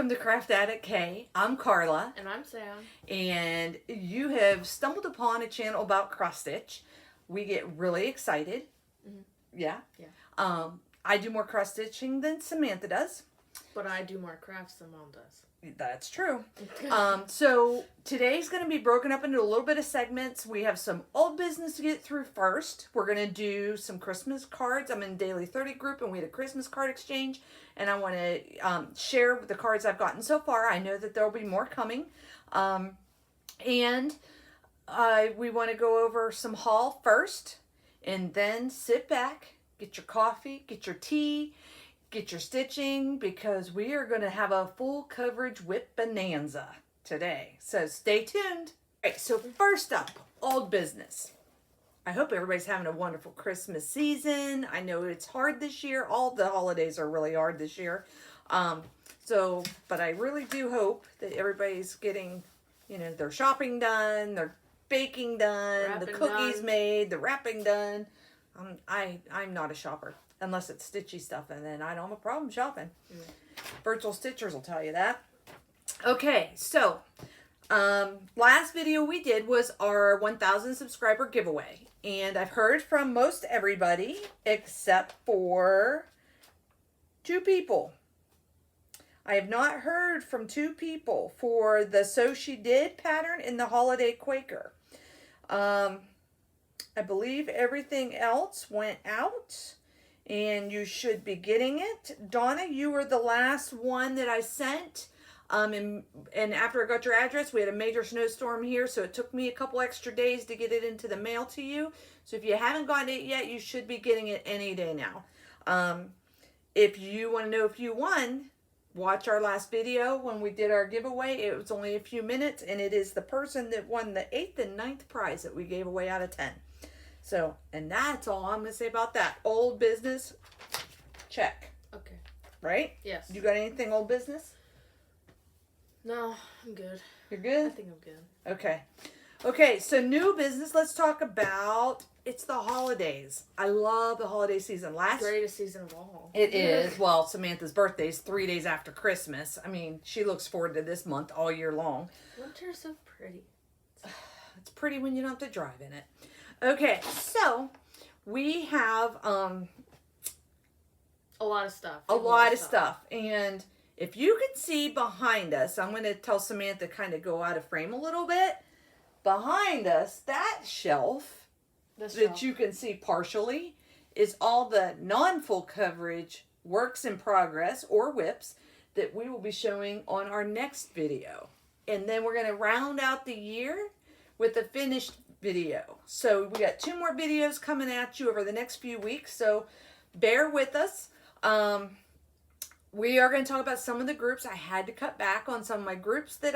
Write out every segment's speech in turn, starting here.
the Craft Addict K. I'm Carla. And I'm Sam. And you have stumbled upon a channel about cross stitch. We get really excited. Mm-hmm. Yeah? Yeah. I do more cross stitching than Samantha does. But I do more crafts than Mom does. That's true. So today's going to be broken up into a little bit of segments. We have some old business to get through first. We're going to do some Christmas cards. I'm in Daily 30 group and we had a Christmas card exchange. And I want to share the cards I've gotten so far. I know that there will be more coming. And we want to go over some haul first. And then sit back, get your coffee, get your tea, get your stitching, because we are going to have a full coverage WIP bonanza today. So stay tuned. All right, so first up, old business. I hope everybody's having a wonderful Christmas season. I know it's hard this year. All the holidays are really hard this year. But I really do hope that everybody's getting, their shopping done, their baking done, the cookies made, the wrapping done. I'm not a shopper. Unless it's stitchy stuff, and then I don't have a problem shopping. Virtual Stitchers will tell you that. Okay, so last video we did was our 1,000 subscriber giveaway. And I've heard from most everybody except for 2 people. I have not heard from 2 people for the So She Did pattern in the Holiday Quaker. I believe everything else went out. And you should be getting it. Donna, you were the last one that I sent. And after I got your address, we had a major snowstorm here, so it took me a couple extra days to get it into the mail to you. So if you haven't gotten it yet, you should be getting it any day now. If you want to know if you won, watch our last video when we did our giveaway. It was only a few minutes, and it is the person that won the 8th and 9th prize that we gave away out of 10. So, and that's all I'm going to say about that. Old business, check. Okay. Right? Yes. You got anything old business? No, I'm good. You're good? I think I'm good. Okay. Okay, so new business. Let's talk about, it's the holidays. I love the holiday season. Greatest season of all. It is. Well, Samantha's birthday is 3 days after Christmas. I mean, she looks forward to this month all year long. Winter's so pretty. It's pretty when you don't have to drive in it. Okay, so we have a lot of stuff. A lot of stuff. And if you can see behind us, I'm going to tell Samantha to kind of go out of frame a little bit. Behind us, that shelf that you can see partially is all the non-full coverage works in progress or WIPs that we will be showing on our next video. And then we're going to round out the year with a finished video. So we got 2 more videos coming at you over the next few weeks, so bear with us. We are going to talk about some of the groups. I had to cut back on some of my groups that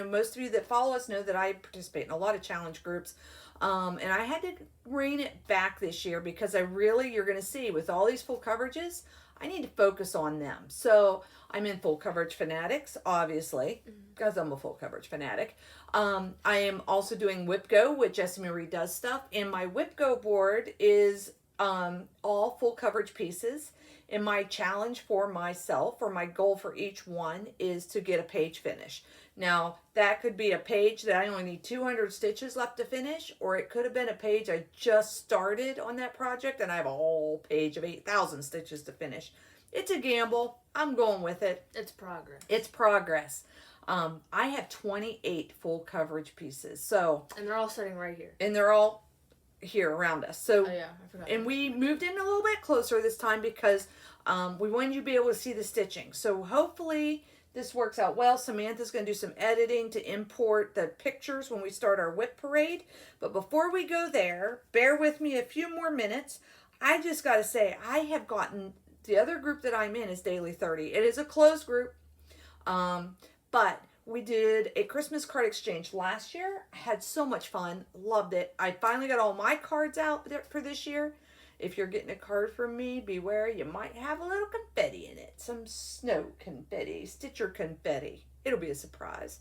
most of you that follow us know that I participate in a lot of challenge groups. And I had to rein it back this year because you're going to see with all these full coverages, I need to focus on them. So I'm in Full Coverage Fanatics, obviously, because I'm a full coverage fanatic. I am also doing WIP Go, which Jessie Marie does stuff. And my WIP Go board is all full coverage pieces. And my challenge for myself, or my goal for each one, is to get a page finish. Now, that could be a page that I only need 200 stitches left to finish, or it could have been a page I just started on that project and I have a whole page of 8,000 stitches to finish. It's a gamble. I'm going with it. It's progress. It's progress. I have 28 full coverage pieces. And they're all sitting right here. And they're all here around us. So, oh, yeah, I forgot. And we moved in a little bit closer this time because we wanted you to be able to see the stitching. So hopefully this works out well. Samantha's going to do some editing to import the pictures when we start our WIP parade. But before we go there, bear with me a few more minutes. I just got to say, I have gotten, the other group that I'm in is Daily 30. It is a closed group, but we did a Christmas card exchange last year. I had so much fun. Loved it. I finally got all my cards out for this year. If you're getting a card from me, beware, you might have a little confetti in it. Some snow confetti, Stitcher confetti. It'll be a surprise.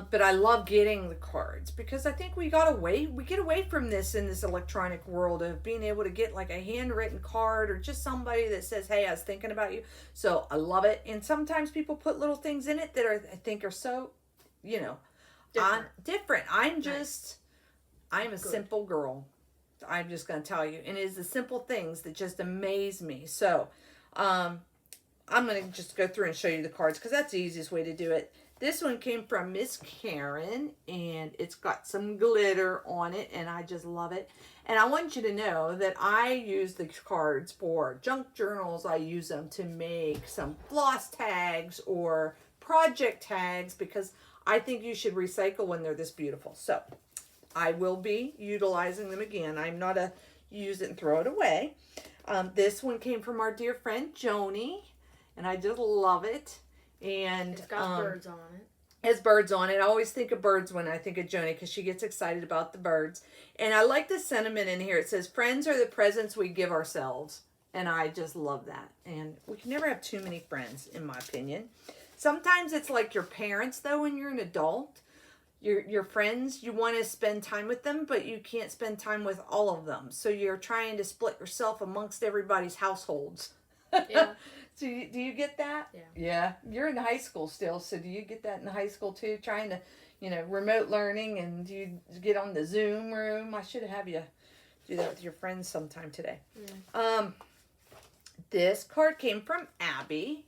But I love getting the cards because I think we get away from this in this electronic world of being able to get like a handwritten card or just somebody that says, "Hey, I was thinking about you." So I love it. And sometimes people put little things in it that I think are so, different. I'm a simple girl. I'm just going to tell you. And it is the simple things that just amaze me. So, I'm going to just go through and show you the cards because that's the easiest way to do it. This one came from Miss Karen, and it's got some glitter on it, and I just love it. And I want you to know that I use the cards for junk journals. I use them to make some floss tags or project tags because I think you should recycle when they're this beautiful. So I will be utilizing them again. I'm not a use it and throw it away. This one came from our dear friend Joni, and I just love it. And it's got birds on it. It has birds on it. I always think of birds when I think of Joni because she gets excited about the birds. And I like the sentiment in here. It says, "Friends are the presents we give ourselves." And I just love that. And we can never have too many friends, in my opinion. Sometimes it's like your parents, though, when you're an adult. Your friends, you want to spend time with them, but you can't spend time with all of them. So you're trying to split yourself amongst everybody's households. Yeah. So do you get that? Yeah. Yeah. You're in high school still, so do you get that in high school too? Trying to, remote learning, and do you get on the Zoom room? I should have you do that with your friends sometime today. Mm. This card came from Abby.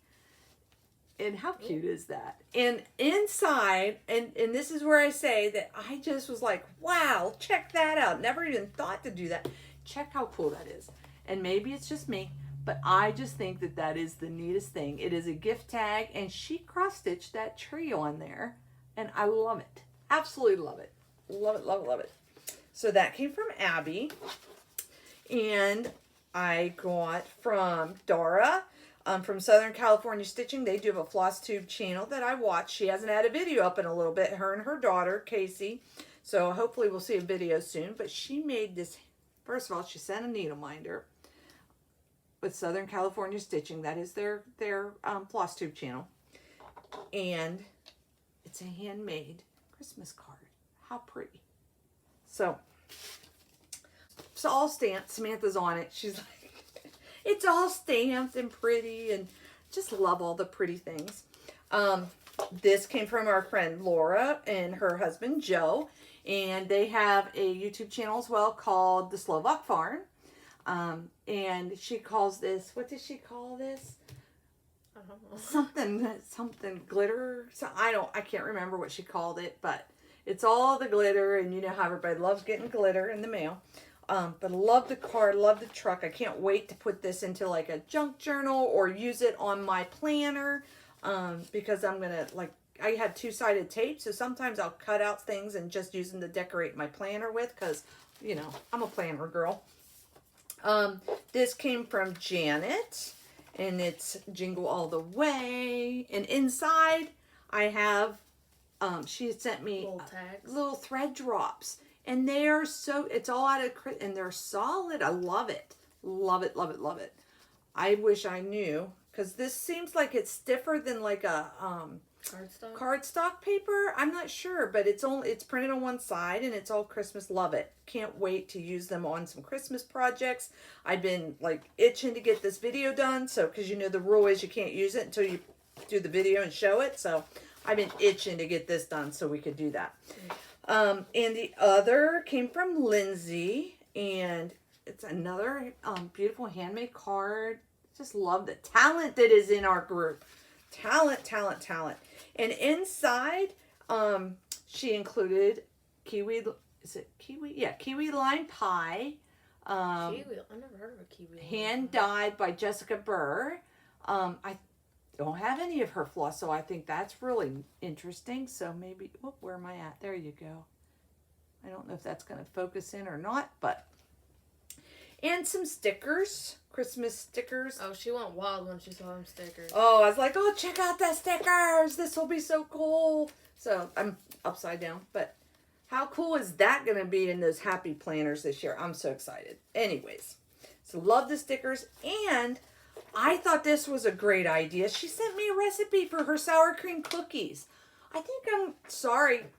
And how cute is that? And inside, and this is where I say that I just was like, wow, check that out. Never even thought to do that. Check how cool that is. And maybe it's just me, but I just think that that is the neatest thing. It is a gift tag, and she cross-stitched that tree on there, and I love it. Absolutely love it. Love it, love it, love it. So that came from Abby, and I got from Dara from Southern California Stitching. They do have a Flosstube channel that I watch. She hasn't had a video up in a little bit, her and her daughter, Casey. So hopefully we'll see a video soon. But she made this, first of all, she sent a needle minder with Southern California Stitching. That is their Flosstube channel. And it's a handmade Christmas card. How pretty. So it's all stamped. Samantha's on it. She's like, it's all stamped and pretty, and just love all the pretty things. This came from our friend Laura and her husband Joe, and they have a YouTube channel as well called The Slovak Farm. And she calls this, what does she call this? I don't know. Something glitter. So I can't remember what she called it, but it's all the glitter, and you know how everybody loves getting glitter in the mail. But I love the card, love the truck. I can't wait to put this into like a junk journal or use it on my planner, because I'm going to, like, I have two-sided tape, so sometimes I'll cut out things and just use them to decorate my planner with because, I'm a planner girl. This came from Janet, and it's Jingle All the Way. And inside I have, she had sent me little thread drops. And they're it's all out of, and they're solid. I love it. Love it, love it, love it. I wish I knew, because this seems like it's stiffer than like a cardstock paper. I'm not sure, but it's printed on one side, and it's all Christmas. Love it. Can't wait to use them on some Christmas projects. I've been like itching to get this video done, so because the rule is you can't use it until you do the video and show it. So I've been itching to get this done so we could do that. And the other came from Lindsay, and it's another beautiful handmade card. Just love the talent that is in our group. Talent, talent, talent. And inside, she included kiwi, is it kiwi? Yeah, kiwi lime pie. Kiwi, I never heard of a kiwi. Hand dyed by Jessica Burr. I don't have any of her floss, so I think that's really interesting. So maybe, where am I at? There you go. I don't know if that's going to focus in or not, but. And some stickers, Christmas stickers. Oh, she went wild when she saw them stickers. Oh, I was like, oh, check out the stickers. This will be so cool. So I'm upside down, but how cool is that going to be in those happy planners this year? I'm so excited. Anyways, so love the stickers, and I thought this was a great idea. She sent me a recipe for her sour cream cookies. I think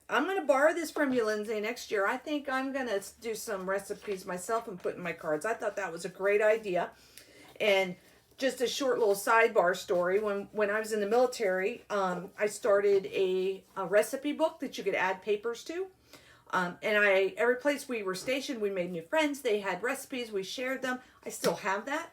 I'm going to borrow this from you, Lindsay, next year. I think I'm going to do some recipes myself and put in my cards. I thought that was a great idea. And just a short little sidebar story. When I was in the military, I started a recipe book that you could add papers to. And every place we were stationed, we made new friends. They had recipes. We shared them. I still have that.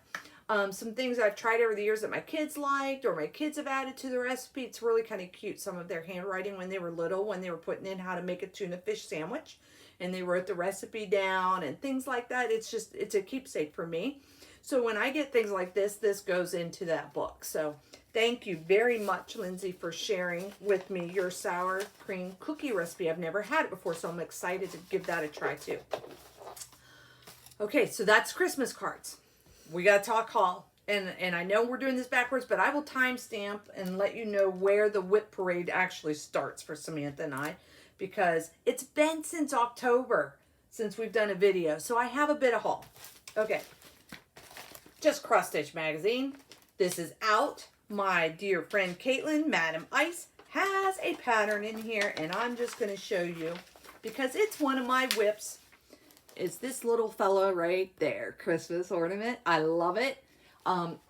Some things I've tried over the years that my kids liked or my kids have added to the recipe. It's really kind of cute. Some of their handwriting when they were little, when they were putting in how to make a tuna fish sandwich. And they wrote the recipe down and things like that. It's a keepsake for me. So when I get things like this goes into that book. So thank you very much, Lindsay, for sharing with me your sour cream cookie recipe. I've never had it before, so I'm excited to give that a try too. Okay, so that's Christmas cards. We got to talk haul. And I know we're doing this backwards, but I will timestamp and let you know where the WIP parade actually starts for Samantha and I, because it's been since October since we've done a video. So I have a bit of haul. Okay. Just Cross Stitch Magazine. This is out. My dear friend Caitlin, Madam Ice, has a pattern in here, and I'm just going to show you because it's one of my WIPs. It's this little fella right there, Christmas ornament. I love it.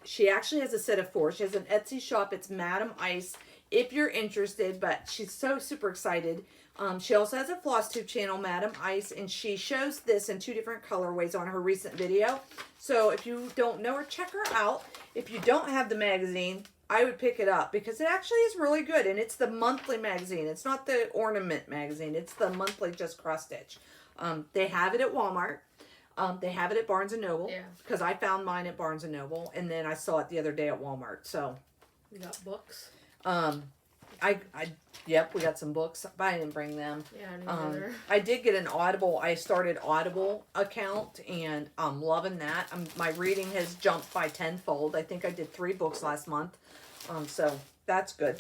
She actually has a set of 4. She has an Etsy shop. It's Madam Ice if you're interested, but she's so super excited. She also has a Flosstube channel, Madam Ice, and she shows this in 2 different colorways on her recent video. So if you don't know her, check her out. If you don't have the magazine, I would pick it up because it actually is really good, and it's the monthly magazine. It's not the ornament magazine. It's the monthly Just Cross Stitch. They have it at Walmart. They have it at Barnes & Noble. Yeah. Because I found mine at Barnes & Noble. And then I saw it the other day at Walmart. So. You got books? Yep, we got some books. But I didn't bring them. Yeah, I didn't either. I did get an Audible. I started Audible account. And I'm loving that. My reading has jumped by tenfold. I think I did 3 books last month. So that's good.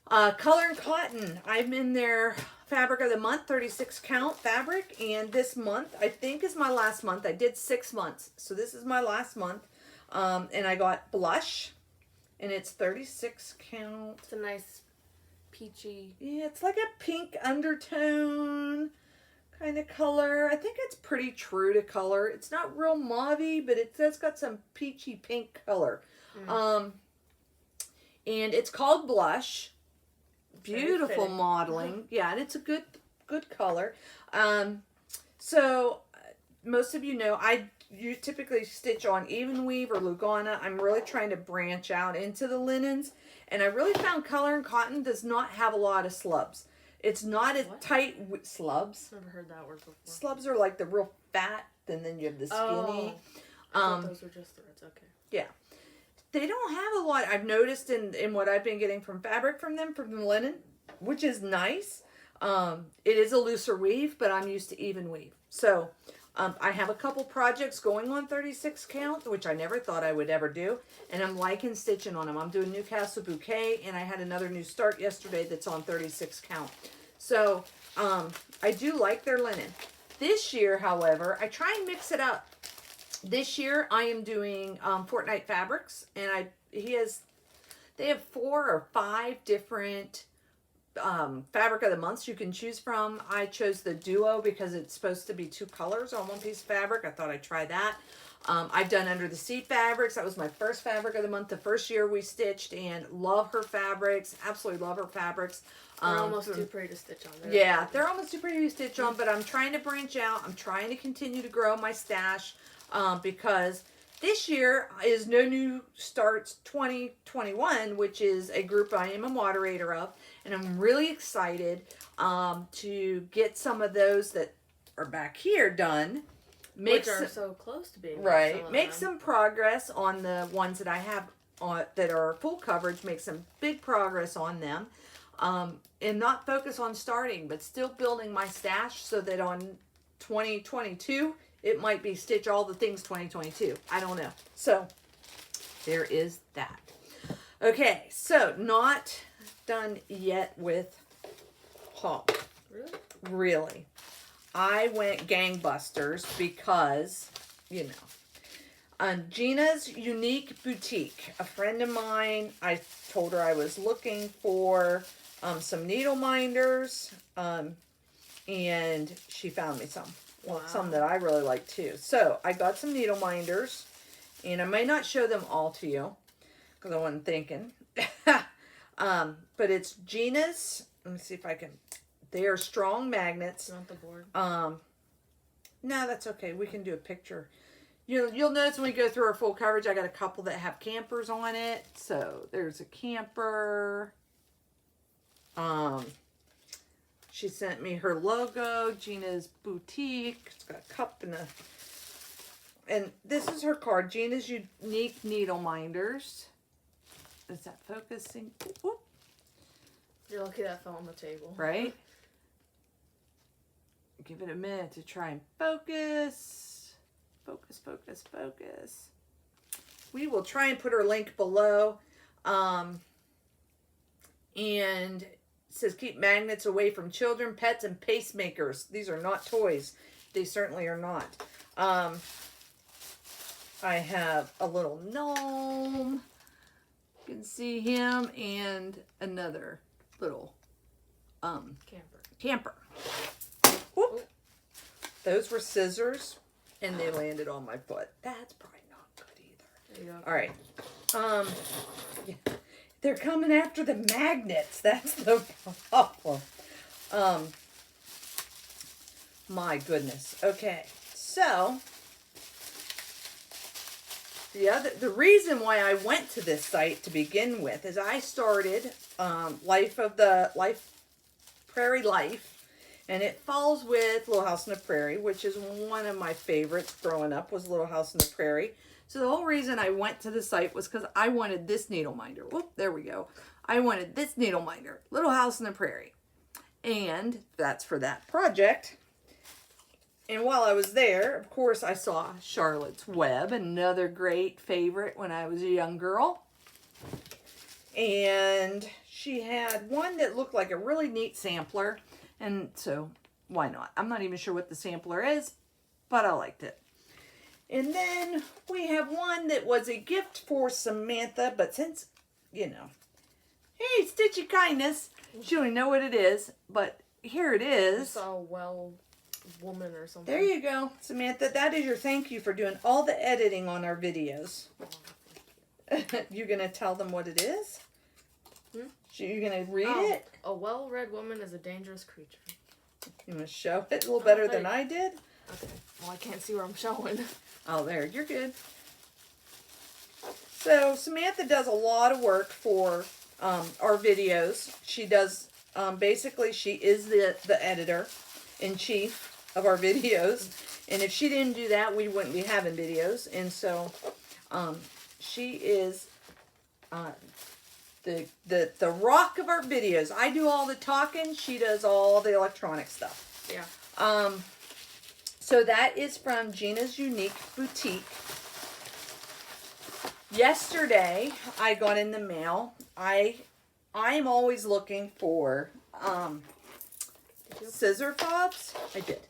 Color and Cotton. I'm in their Fabric of the Month, 36 count fabric, and this month I think is my last month. I did 6 months, so this is my last month. And I got Blush, and it's 36 count. It's a nice peachy. Yeah, it's like a pink undertone kind of color. I think it's pretty true to color. It's not real mauvey, but it's got some peachy pink color. And it's called Blush. Beautiful modeling. Yeah, and it's a good color. So most of you know you typically stitch on even weave or Lugana. I'm really trying to branch out into the linens, and I really found Color and Cotton does not have a lot of slubs. It's not as tight slubs. Never heard that word before. Slubs are like the real fat, and then you have the skinny. I thought those were just threads. Okay. Yeah. They don't have a lot. I've noticed in what I've been getting from fabric from them, from the linen, which is nice. It is a looser weave, but I'm used to even weave. So I have a couple projects going on 36 count, which I never thought I would ever do. And I'm liking stitching on them. I'm doing Newcastle Bouquet, and I had another new start yesterday that's on 36 count. So I do like their linen. This year, however, I try and mix it up. This year I am doing Fortnite Fabrics, and they have 4 or 5 different fabric of the months you can choose from. I chose the duo because it's supposed to be 2 colors on one piece of fabric. I thought I'd try that. I've done Under the Sea Fabrics. That was my first fabric of the month the first year we stitched, and love her fabrics. Absolutely love her fabrics. They're almost too pretty to stitch on. Yeah, they're almost too pretty to stitch on, but I'm trying to branch out. I'm trying to continue to grow my stash. Because this year is No New Starts 2021, which is a group I am a moderator of, and I'm really excited to get some of those that are back here done. Which are so close to being right. Make some progress on the ones that I have that are full coverage. Make some big progress on them, and not focus on starting, but still building my stash so that on 2022. It might be Stitch All the Things 2022. I don't know. So, there is that. Okay, so not done yet with haul. Really? Really. I went gangbusters because, Gina's Unique Boutique. A friend of mine, I told her I was looking for some needle minders, and she found me some. Well, some that I really like too. So I got some needle minders, and I may not show them all to you because I wasn't thinking. But it's Gina's. Let me see if I can. They are strong magnets. You want the board? No, that's okay. We can do a picture. You'll notice when we go through our full coverage, I got a couple that have campers on it. So there's a camper. She sent me her logo, Gina's Boutique. It's got a cup and this is her card, Gina's Unique Needle Minders. Is that focusing? Whoop. You're lucky that fell on the table. Right? Give it a minute to try and focus. Focus, focus, focus. We will try and put her link below. And it says keep magnets away from children, pets, and pacemakers. These are not toys. They certainly are not. I have a little gnome. You can see him, and another little camper. Whoop. Those were scissors, and they landed on my foot. That's probably not good either. There you go. All right. Yeah. They're coming after the magnets. That's the problem. My goodness. Okay. So the reason why I went to this site to begin with is I started Prairie Life. And it falls with Little House on the Prairie, which is one of my favorites growing up, was Little House on the Prairie. So the whole reason I went to the site was because I wanted this needle minder. Whoop, there we go. I wanted this needle minder, Little House on the Prairie. And that's for that project. And while I was there, of course, I saw Charlotte's Web, another great favorite when I was a young girl. And she had one that looked like a really neat sampler. And so, why not? I'm not even sure what the sampler is, but I liked it. And then we have one that was a gift for Samantha, but since, hey, Stitchy Kindness, she don't know what it is, but here it is. I saw a well woman or something. There you go, Samantha. That is your thank you for doing all the editing on our videos. Oh, thank you. You're going to tell them what it is? You're going to read it? A well-read woman is a dangerous creature. You want to show it a little better than I did? Okay. Well, I can't see where I'm showing. Oh, there. You're good. So, Samantha does a lot of work for our videos. She does, basically, she is the editor-in-chief of our videos. And if she didn't do that, we wouldn't be having videos. And so, she is... The rock of our videos. I do all the talking. She does all the electronic stuff. Yeah. So that is from Gina's Unique Boutique. Yesterday, I got in the mail. I'm always looking for scissor fobs. I did.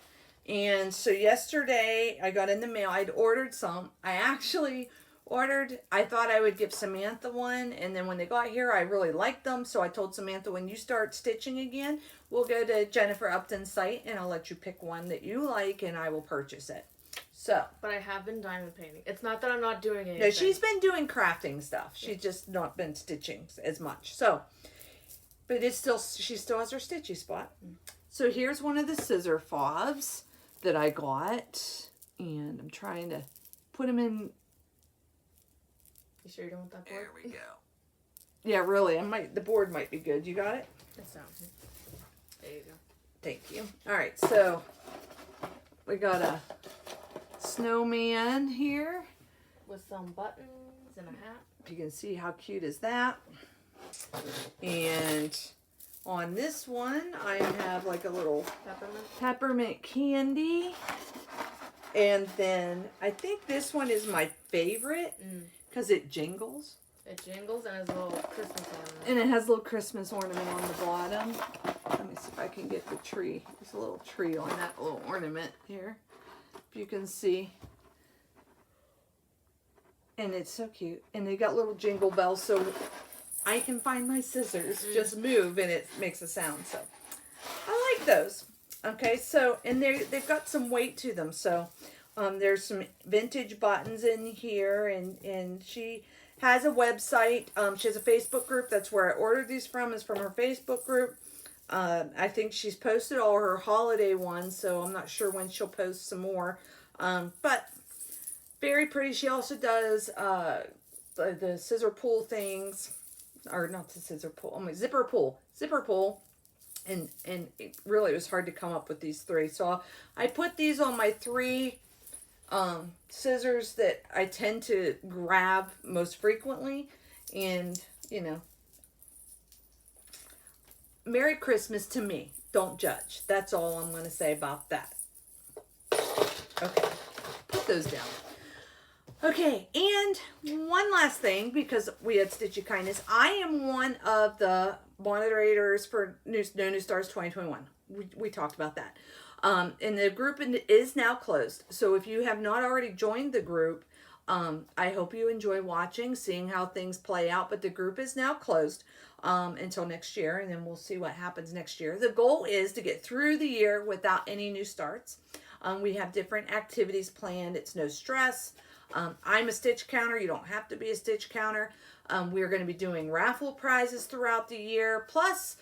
And so yesterday, I got in the mail. I'd ordered some. I actually... I thought I would give Samantha one, and then when they got here, I really liked them, so I told Samantha, when you start stitching again, we'll go to Jennifer Upton's site, and I'll let you pick one that you like, and I will purchase it. So. But I have been diamond painting. It's not that I'm not doing anything. No, she's been doing crafting stuff. She's just not been stitching as much. So, but she still has her stitchy spot. So here's one of the scissor fobs that I got, and I'm trying to put them in. You sure you don't want that board? There we go. Yeah, really. The board might be good. You got it? That sounds good. There you go. Thank you. All right, so we got a snowman here. With some buttons and a hat. You can see how cute is that. And on this one, I have like a little peppermint candy. And then I think this one is my favorite. Because it jingles. It jingles and has a little Christmas ornament. And it has a little Christmas ornament on the bottom. Let me see if I can get the tree. There's a little tree on that little ornament here. If you can see. And it's so cute. And they got little jingle bells so I can find my scissors. Just move and it makes a sound. So I like those. Okay, so, and they've got some weight to them. So there's some vintage buttons in here. And she has a website. She has a Facebook group. That's where I ordered these from, is from her Facebook group. I think she's posted all her holiday ones. So I'm not sure when she'll post some more. But very pretty. She also does the scissor pull things, or not the scissor pull. Oh my, zipper pull, and it really was hard to come up with these three. So I put these on my three scissors that I tend to grab most frequently, and you know, Merry Christmas to me. Don't judge. That's all I'm going to say about that. Okay, put those down. Okay, and one last thing, because we had Stitchy Kindness. I am one of the moderators for No New Stars 2021. We talked about that. And the group is now closed. So if you have not already joined the group, I hope you enjoy watching, seeing how things play out. But the group is now closed until next year, and then we'll see what happens next year. The goal is to get through the year without any new starts. We have different activities planned. It's no stress. I'm a stitch counter. You don't have to be a stitch counter. We're going to be doing raffle prizes throughout the year. Plus,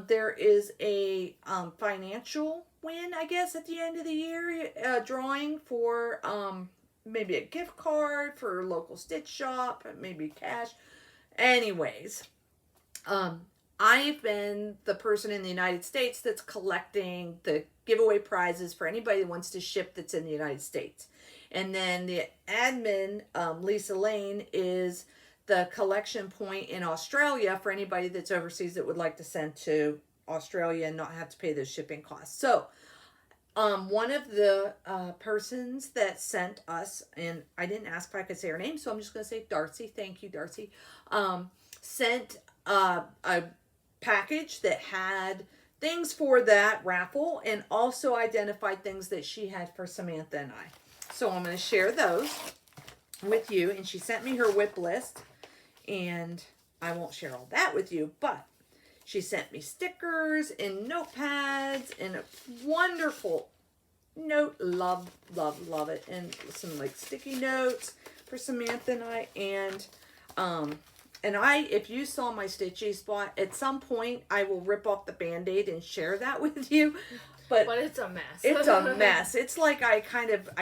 there is a financial win, I guess, at the end of the year, drawing for maybe a gift card for a local stitch shop, maybe cash. Anyways, I've been the person in the United States that's collecting the giveaway prizes for anybody that wants to ship that's in the United States. And then the admin, Lisa Lane, is the collection point in Australia for anybody that's overseas that would like to send to Australia and not have to pay those shipping costs. So one of the persons that sent us, and I didn't ask if I could say her name, so I'm just going to say Darcy. Thank you, Darcy. Sent a package that had things for that raffle and also identified things that she had for Samantha and I. So I'm going to share those with you. And she sent me her WIP list. And I won't share all that with you. But she sent me stickers and notepads and a wonderful note. Love, love, love it. And some like sticky notes for Samantha and I. And if you saw my stitchy spot, at some point I will rip off the Band-Aid and share that with you. But it's a mess. It's a mess. It's like I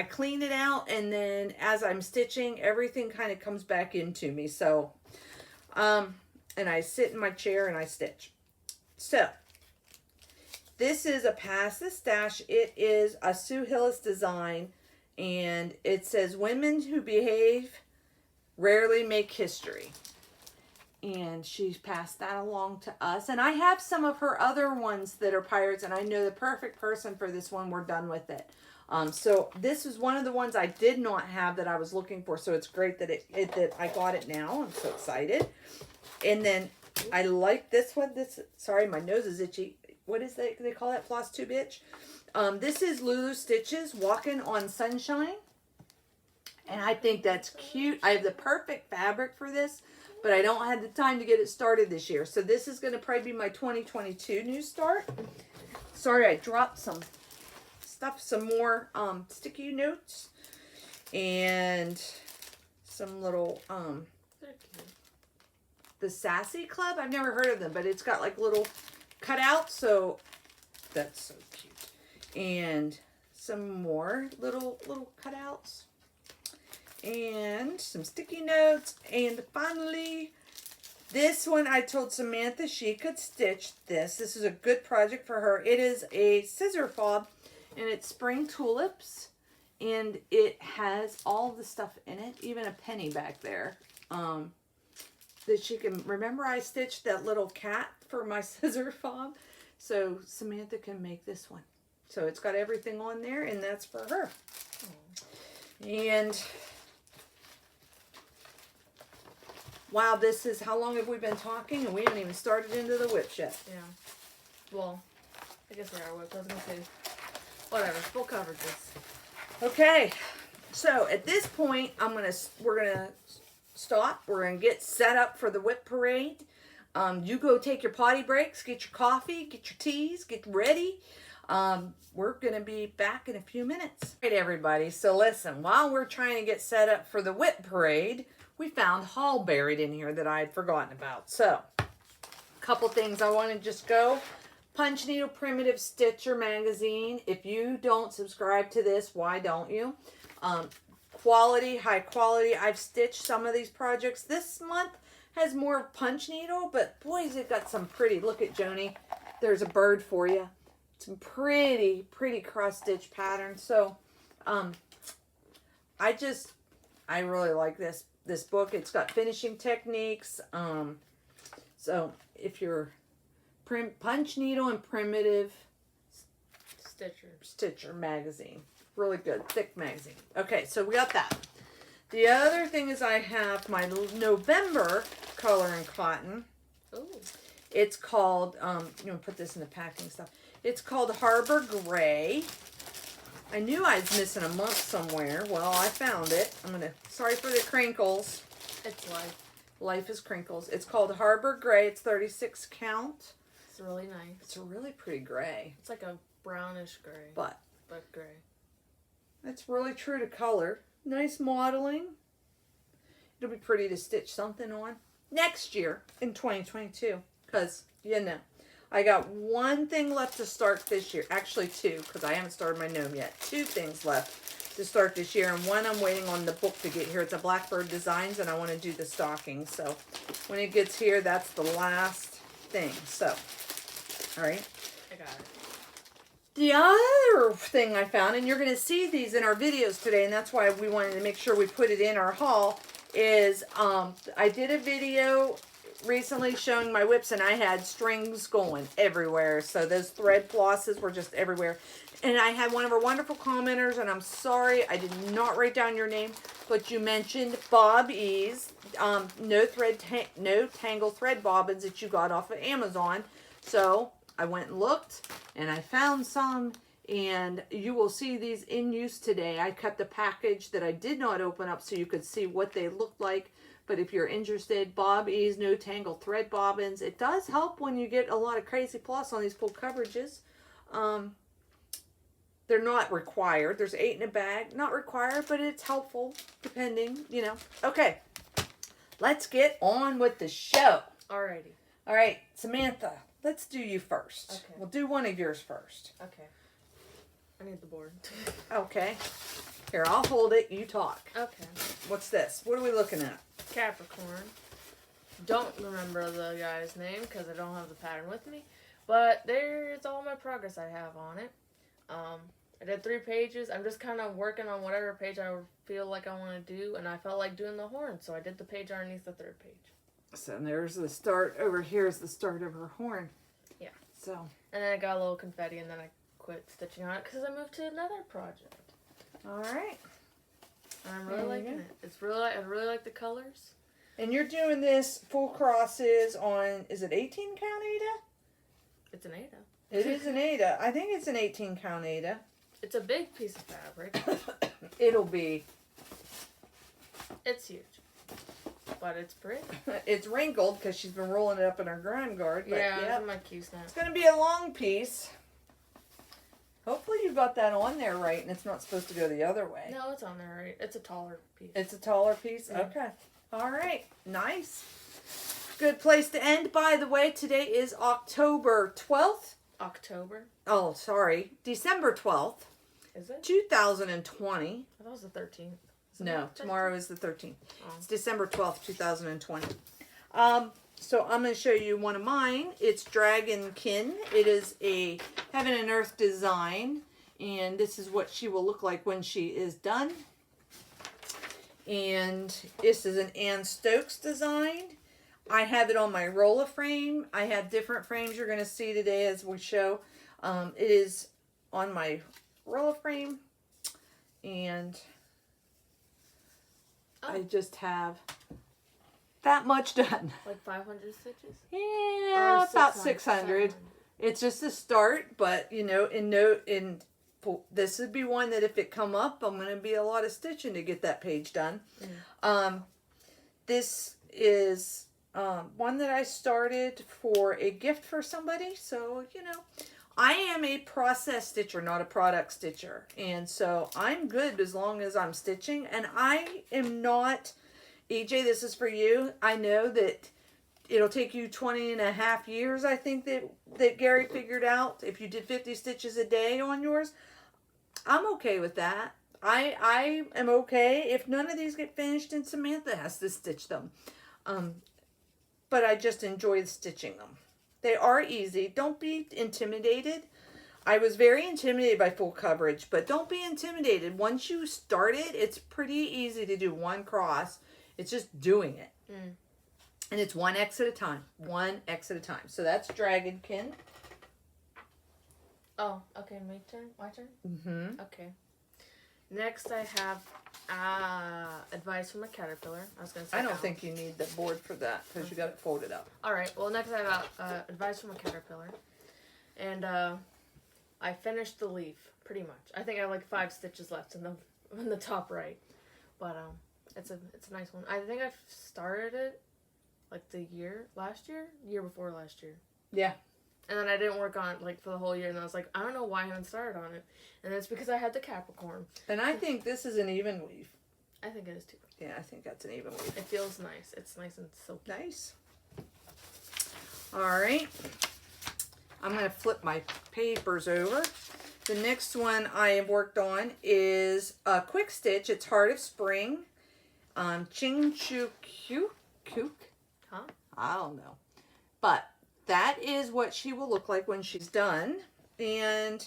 clean it out, and then as I'm stitching, everything kind of comes back into me. So, and I sit in my chair and I stitch. So, this is a Pass the Stash. It is a Sue Hillis design, and it says, "Women who behave rarely make history." And she's passed that along to us. And I have some of her other ones that are pirates, and I know the perfect person for this one. We're done with it. So this is one of the ones I did not have that I was looking for. So it's great that that I got it now. I'm so excited. And then I like this one. Sorry, my nose is itchy. What is that? They call that Flosstube itch. This is Lulu Stitches Walking on Sunshine. And I think that's cute. I have the perfect fabric for this, but I don't have the time to get it started this year. So this is going to probably be my 2022 new start. Sorry, I dropped some stuff, some more sticky notes and some little the Sassy Club. I've never heard of them, but it's got like little cutouts, so that's so cute. And some more little cutouts. And some sticky notes. And finally, this one I told Samantha she could stitch this. This is a good project for her. It is a scissor fob, and it's spring tulips. And it has all the stuff in it, even a penny back there. That she can, remember I stitched that little cat for my scissor fob? So Samantha can make this one. So it's got everything on there, and that's for her. And wow, this is, how long have we been talking? And we haven't even started into the WIP yet. Yeah. Well, I guess they are WIP. I was going to say, whatever, full coverages. Okay. So at this point, we're gonna stop. We're gonna get set up for the WIP parade. You go take your potty breaks, get your coffee, get your teas, get ready. We're gonna be back in a few minutes. All right, everybody. So listen, while we're trying to get set up for the WIP parade, we found haul buried in here that I had forgotten about. So, a couple things I want to just go. Punch Needle Primitive Stitcher magazine. If you don't subscribe to this, why don't you? Quality, high quality. I've stitched some of these projects. This month has more punch needle, but boys, it got some pretty. Look at Joni. There's a bird for you. Some pretty cross stitch patterns. So, I really like this book. It's got finishing techniques. So if you're punch needle and primitive Stitcher magazine, really good, thick magazine. Okay, so we got that. The other thing is I have my November color and cotton. Ooh. It's called, put this in the packing stuff. It's called Harbor Gray. I knew I was missing a month somewhere. Well, I found it. Sorry for the crinkles. It's life. Life is crinkles. It's called Harbor Gray. It's 36 count. It's really nice. It's a really pretty gray. It's like a brownish gray. But gray. it's really true to color. Nice modeling. It'll be pretty to stitch something on next year in 2022. Because, I got one thing left to start this year. Actually, two, because I haven't started my gnome yet. Two things left to start this year. And one, I'm waiting on the book to get here. It's a Blackbird Designs, and I want to do the stockings. So, when it gets here, that's the last thing. So, all right. I got it. The other thing I found, and you're going to see these in our videos today, and that's why we wanted to make sure we put it in our haul, is I did a video recently showing my whips, and I had strings going everywhere. So those thread flosses were just everywhere. And I had one of our wonderful commenters, and I'm sorry I did not write down your name, but you mentioned Bob E's no tangle thread bobbins that you got off of Amazon. So I went and looked, and I found some, and you will see these in use today. I kept a package that I did not open up so you could see what they looked like. But if you're interested, Bob E's No Tangle Thread Bobbins. It does help when you get a lot of crazy floss on these full coverages. They're not required. There's 8 in a bag. Not required, but it's helpful, depending, Okay, let's get on with the show. Alrighty. All right, Samantha, let's do you first. Okay. We'll do one of yours first. Okay. I need the board. Okay. Here, I'll hold it. You talk. Okay. What's this? What are we looking at? Capricorn. Don't remember the guy's name because I don't have the pattern with me. But there's all my progress I have on it. I did 3 pages. I'm just kind of working on whatever page I feel like I want to do. And I felt like doing the horn. So I did the page underneath the 3rd page. So there's the start. Over here is the start of her horn. Yeah. So. And then I got a little confetti and then I quit stitching on it because I moved to another project. All right. And I'm really liking it. I really like the colors. And you're doing this full crosses on, is it 18 count Ada? It's an Ada. It is an Ada. I think it's an 18 count Ada. It's a big piece of fabric. It'll be. It's huge. But it's pretty. It's wrinkled because she's been rolling it up in her grime guard. But yeah, it's my cue snap. It's going to be a long piece. Hopefully you got that on there right and it's not supposed to go the other way. No, it's on there right. It's a taller piece. It's a taller piece? Yeah. Okay. All right. Nice. Good place to end. By the way, today is October 12th. October? Oh, sorry. December 12th. Is it? 2020. I thought it was the 13th. No, tomorrow is the 13th. Oh. It's December 12th, 2020. So I'm going to show you one of mine. It's Dragonkin. It is a Heaven and Earth design. And this is what she will look like when she is done. And this is an Ann Stokes design. I have it on my roller frame. I have different frames you're going to see today as we show. It is on my roller frame. And I just have that much done. Like 500 stitches? Yeah, about 600. It's just a start, but in this would be one that if it come up, I'm going to be a lot of stitching to get that page done. This is one that I started for a gift for somebody. So, you know, I am a process stitcher, not a product stitcher. And so I'm good as long as I'm stitching. And I am not, EJ, this is for you. I know that it'll take you 20.5 years, I think, that Gary figured out. If you did 50 stitches a day on yours, I'm okay with that. I am okay if none of these get finished and Samantha has to stitch them. But I just enjoy stitching them. They are easy. Don't be intimidated. I was very intimidated by full coverage, but don't be intimidated. Once you start it, it's pretty easy to do one cross. It's just doing it. And it's 1X at a time. 1X at a time. So that's Dragonkin. Oh, okay, my turn? My turn? Mm-hmm. Okay. Next I have advice from a caterpillar. I was going to say I don't think you need the board for that because you got it folded up. Alright, well next I have advice from a caterpillar. And I finished the leaf, pretty much. I think I have like 5 stitches left in the top right. But it's a nice one. I think I started it like year before last year. Yeah. And then I didn't work on it like for the whole year, and I was like, I don't know why I haven't started on it. And it's because I had the Capricorn. And I think this is an even weave. I think it is too. Yeah, I think that's an even weave. It feels nice. It's nice and silky. Nice. All right. I'm going to flip my papers over. The next one I have worked on is a quick stitch. It's Heart of Spring. Ching Chu Kook. Huh? I don't know. But that is what she will look like when she's done. And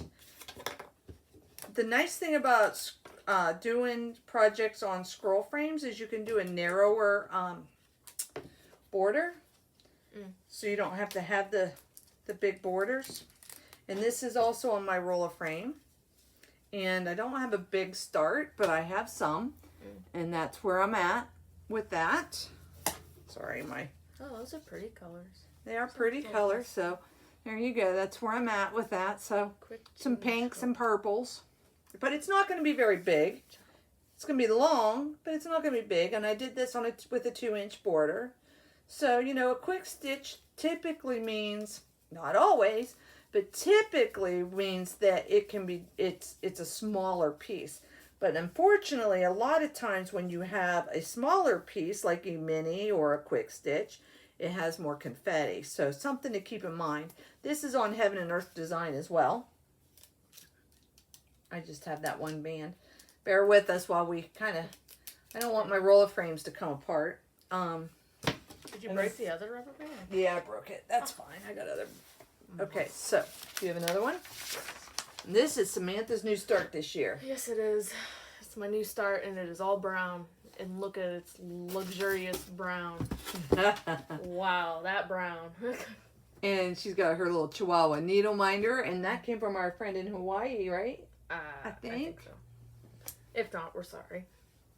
the nice thing about doing projects on scroll frames is you can do a narrower border. So you don't have to have the big borders. And this is also on my roller frame. And I don't have a big start, but I have some. And that's where I'm at with that. Sorry, Oh, those are pretty colors. They are pretty colors, so there you go. That's where I'm at with that. So some pinks and purples. But it's not going to be very big. It's going to be long, but it's not going to be big. And I did this on with a 2-inch border. So, you know, a quick stitch typically means, not always, but typically means that it's a smaller piece. But unfortunately, a lot of times when you have a smaller piece, like a mini or a quick stitch, it has more confetti. So something to keep in mind. This is on Heaven and Earth Design as well. I just have that one band. Bear with us while we kind of, I don't want my roller frames to come apart. Did you break the other rubber band? Yeah, I broke it. That's fine. I got other. Okay, so do you have another one? This is Samantha's new start this year. Yes, it is. It's my new start, and it is all brown. And look at its luxurious brown. Wow, that brown. And she's got her little Chihuahua needle minder, and that came from our friend in Hawaii, right? I think so. If not, we're sorry.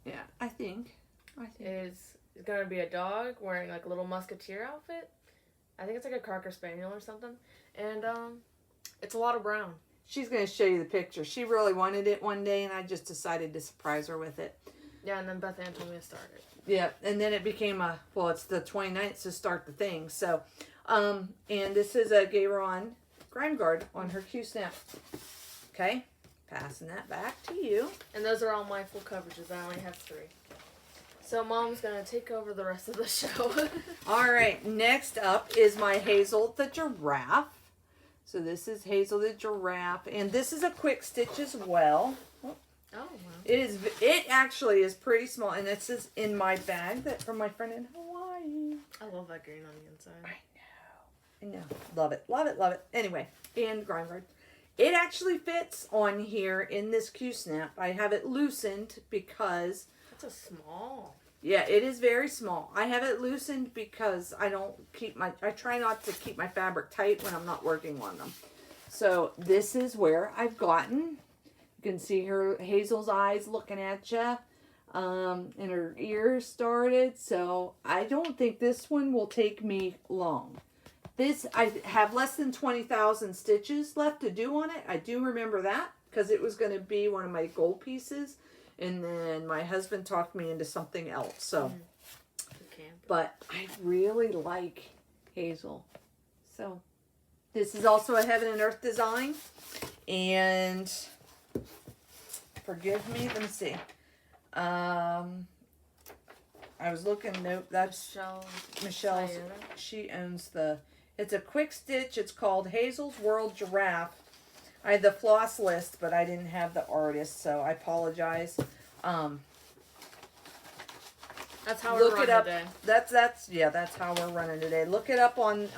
Yeah, I think. It's going to be a dog wearing like a little musketeer outfit. I think it's like a Cocker Spaniel or something. And it's a lot of brown. She's going to show you the picture. She really wanted it one day, and I just decided to surprise her with it. Yeah, and then Beth Ann told me to start it. Yeah, and then it became it's the 29th to start the thing. So, and this is a Gayron Grime Guard on her Q-snap. Okay, passing that back to you. And those are all my full coverages. I only have 3. So Mom's going to take over the rest of the show. All right, next up is my Hazel the Giraffe. So this is Hazel the Giraffe, and this is a quick stitch as well. Oh, wow. It actually is pretty small, and this is in my bag from my friend in Hawaii. I love that green on the inside. I know. Love it, love it, love it. Anyway, and Grime Guard. It actually fits on here in this Q-snap. I have it loosened because... That's a small. Yeah, it is very small. I have it loosened because I try not to keep my fabric tight when I'm not working on them. So this is where I've gotten. You can see her Hazel's eyes looking at you, and her ears started. So I don't think this one will take me long. I have less than 20,000 stitches left to do on it. I do remember that because it was going to be one of my gold pieces. And then my husband talked me into something else. So, but I really like Hazel. So this is also a Heaven and Earth design. And forgive me, let me see. I was looking, nope, that's Michelle's. She owns it's a quick stitch. It's called Hazel's World Giraffe. I had the floss list, but I didn't have the artist, so I apologize. That's how we're running today. That's how we're running today. Look it up on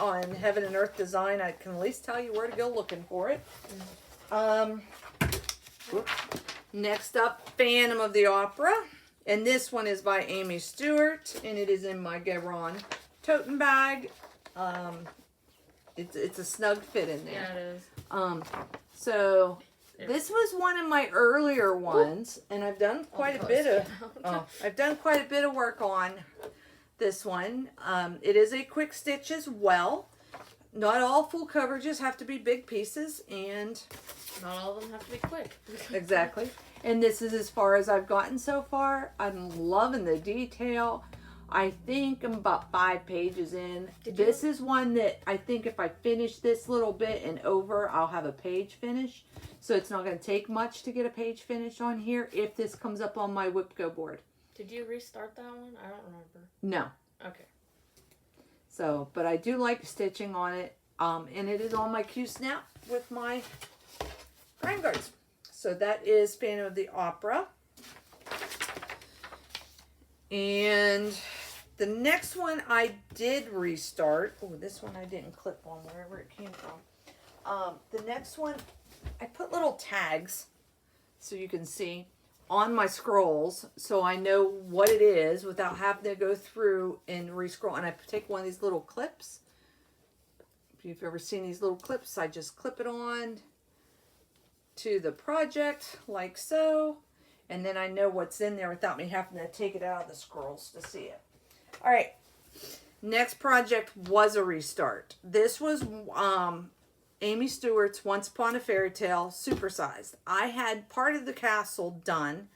Heaven and Earth Design. I can at least tell you where to go looking for it. Next up, Phantom of the Opera. And this one is by Amy Stewart, and it is in my Garon toten bag. It's a snug fit in there. Yeah, it is. So this was one of my earlier ones, and I've done quite a bit of work on this one. It is a quick stitch as well. Not all full coverages have to be big pieces, and not all of them have to be quick. Exactly. And this is as far as I've gotten so far. I'm loving the detail. I think I'm about 5 pages in. This is one that I think if I finish this little bit and over, I'll have a page finish. So it's not going to take much to get a page finish on here if this comes up on my WIP Go board. Did you restart that one? I don't remember. No. Okay. So, but I do like stitching on it. And it is on my Q-snap with my grind guards. So that is Phantom of the Opera. And the next one I did restart. Oh, this one I didn't clip on wherever it came from. The next one, I put little tags so you can see on my scrolls so I know what it is without having to go through and re-scroll. And I take one of these little clips. If you've ever seen these little clips, I just clip it on to the project like so, and then I know what's in there without me having to take it out of the scrolls to see it. All right, next project was a restart. This was Amy Stewart's Once Upon a Fairy Tale supersized. I had part of the castle done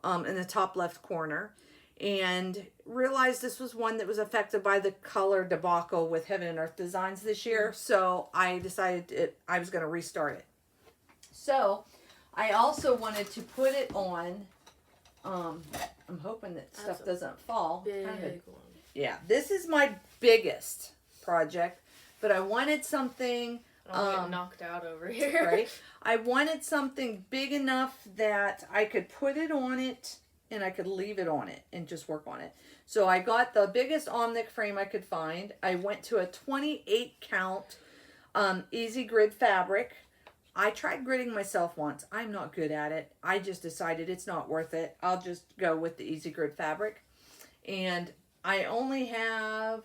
in the top left corner, and realized this was one that was affected by the color debacle with Heaven and Earth Designs this year, so I decided I was going to restart it. So, I also wanted to put it on, I'm hoping that stuff doesn't fall. Big one. Yeah, this is my biggest project, but I wanted something... I'm getting knocked out over here. Right? I wanted something big enough that I could put it on it, and I could leave it on it, and just work on it. So, I got the biggest Omnic frame I could find. I went to a 28 count easy grid fabric. I tried gridding myself once. I'm not good at it. I just decided it's not worth it. I'll just go with the easy grid fabric. And I only have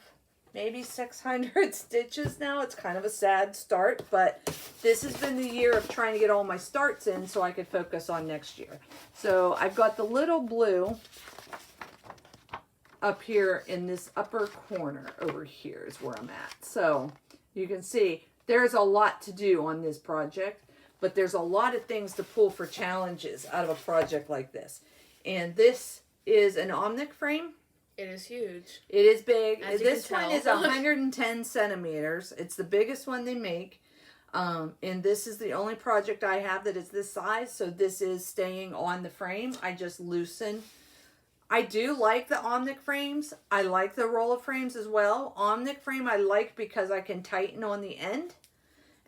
maybe 600 stitches now. It's kind of a sad start, but this has been the year of trying to get all my starts in so I could focus on next year. So I've got the little blue up here in this upper corner over here is where I'm at. So you can see there's a lot to do on this project, but there's a lot of things to pull for challenges out of a project like this. And this is an Omnic frame. It is huge. It is big. This one is 110 centimeters. It's the biggest one they make. And this is the only project I have that is this size. So this is staying on the frame. I just loosen. I do like the Omnic frames. I like the roller frames as well. Omnic frame I like because I can tighten on the end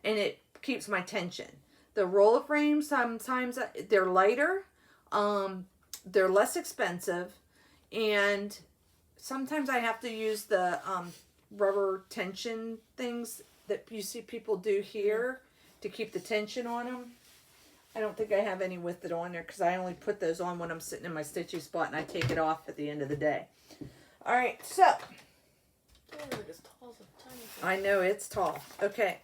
and it keeps my tension. The roller frames, sometimes they're lighter, they're less expensive, and sometimes I have to use the rubber tension things that you see people do here to keep the tension on them. I don't think I have any with it on there because I only put those on when I'm sitting in my stitchy spot and I take it off at the end of the day. All right, so. I know, it's tall. Okay,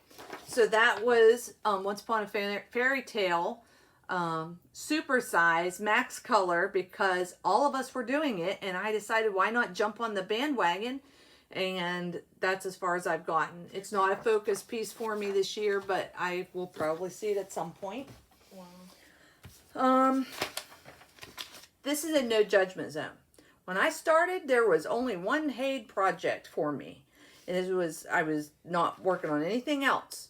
so that was Once Upon a Fairy Tale, super size, max color, because all of us were doing it, and I decided why not jump on the bandwagon, and that's as far as I've gotten. It's not a focus piece for me this year, but I will probably see it at some point. Wow. This is a no judgment zone. When I started, there was only one Haid project for me. And I was not working on anything else.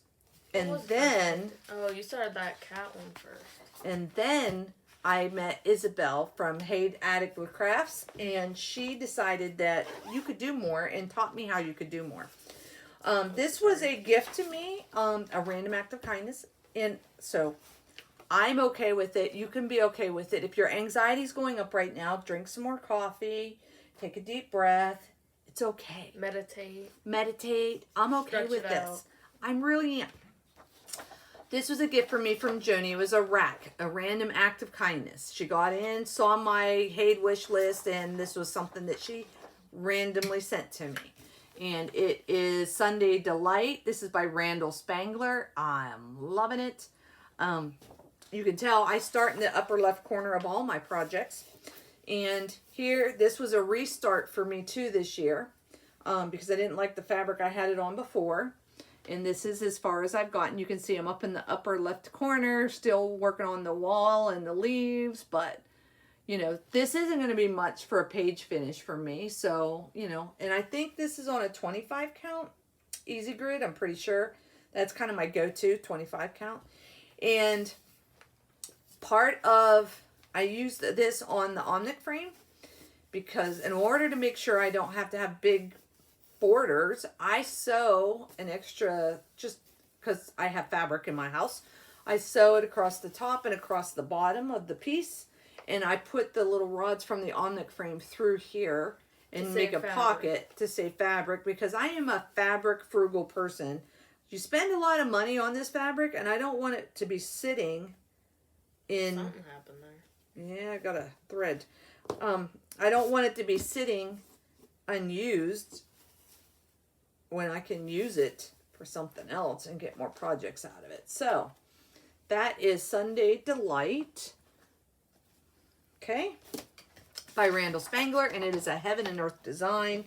And then... Oh, you started that cat one first. And then I met Isabel from Haid Attic with Crafts. And she decided that you could do more and taught me how you could do more. This was a gift to me, a random act of kindness. And so I'm okay with it. You can be okay with it. If your anxiety's going up right now, drink some more coffee, take a deep breath. It's okay. Meditate. I'm okay with this. I'm really am. This was a gift for me from Joni. It was a rack, a random act of kindness. She got in, saw my Haid wish list, and this was something that she randomly sent to me. And it is Sunday Delight. This is by Randall Spangler. I'm loving it. You can tell I start in the upper left corner of all my projects. And here, this was a restart for me too this year. Because I didn't like the fabric I had it on before. And this is as far as I've gotten. You can see I'm up in the upper left corner, still working on the wall and the leaves. But, you know, this isn't going to be much for a page finish for me. So, you know, and I think this is on a 25 count easy grid. I'm pretty sure that's kind of my go-to 25 count. And part of, I used this on the Omnic frame because in order to make sure I don't have to have big borders, I sew an extra, just because I have fabric in my house, I sew it across the top and across the bottom of the piece, and I put the little rods from the Omnic frame through here and make a pocket to save fabric, because I am a fabric frugal person. You spend a lot of money on this fabric, and I don't want it to be sitting in... Something happened there. Yeah, I got a thread. I don't want it to be sitting unused when I can use it for something else and get more projects out of it. So, that is Sunday Delight. Okay. By Randall Spangler, and it is a Heaven and Earth design.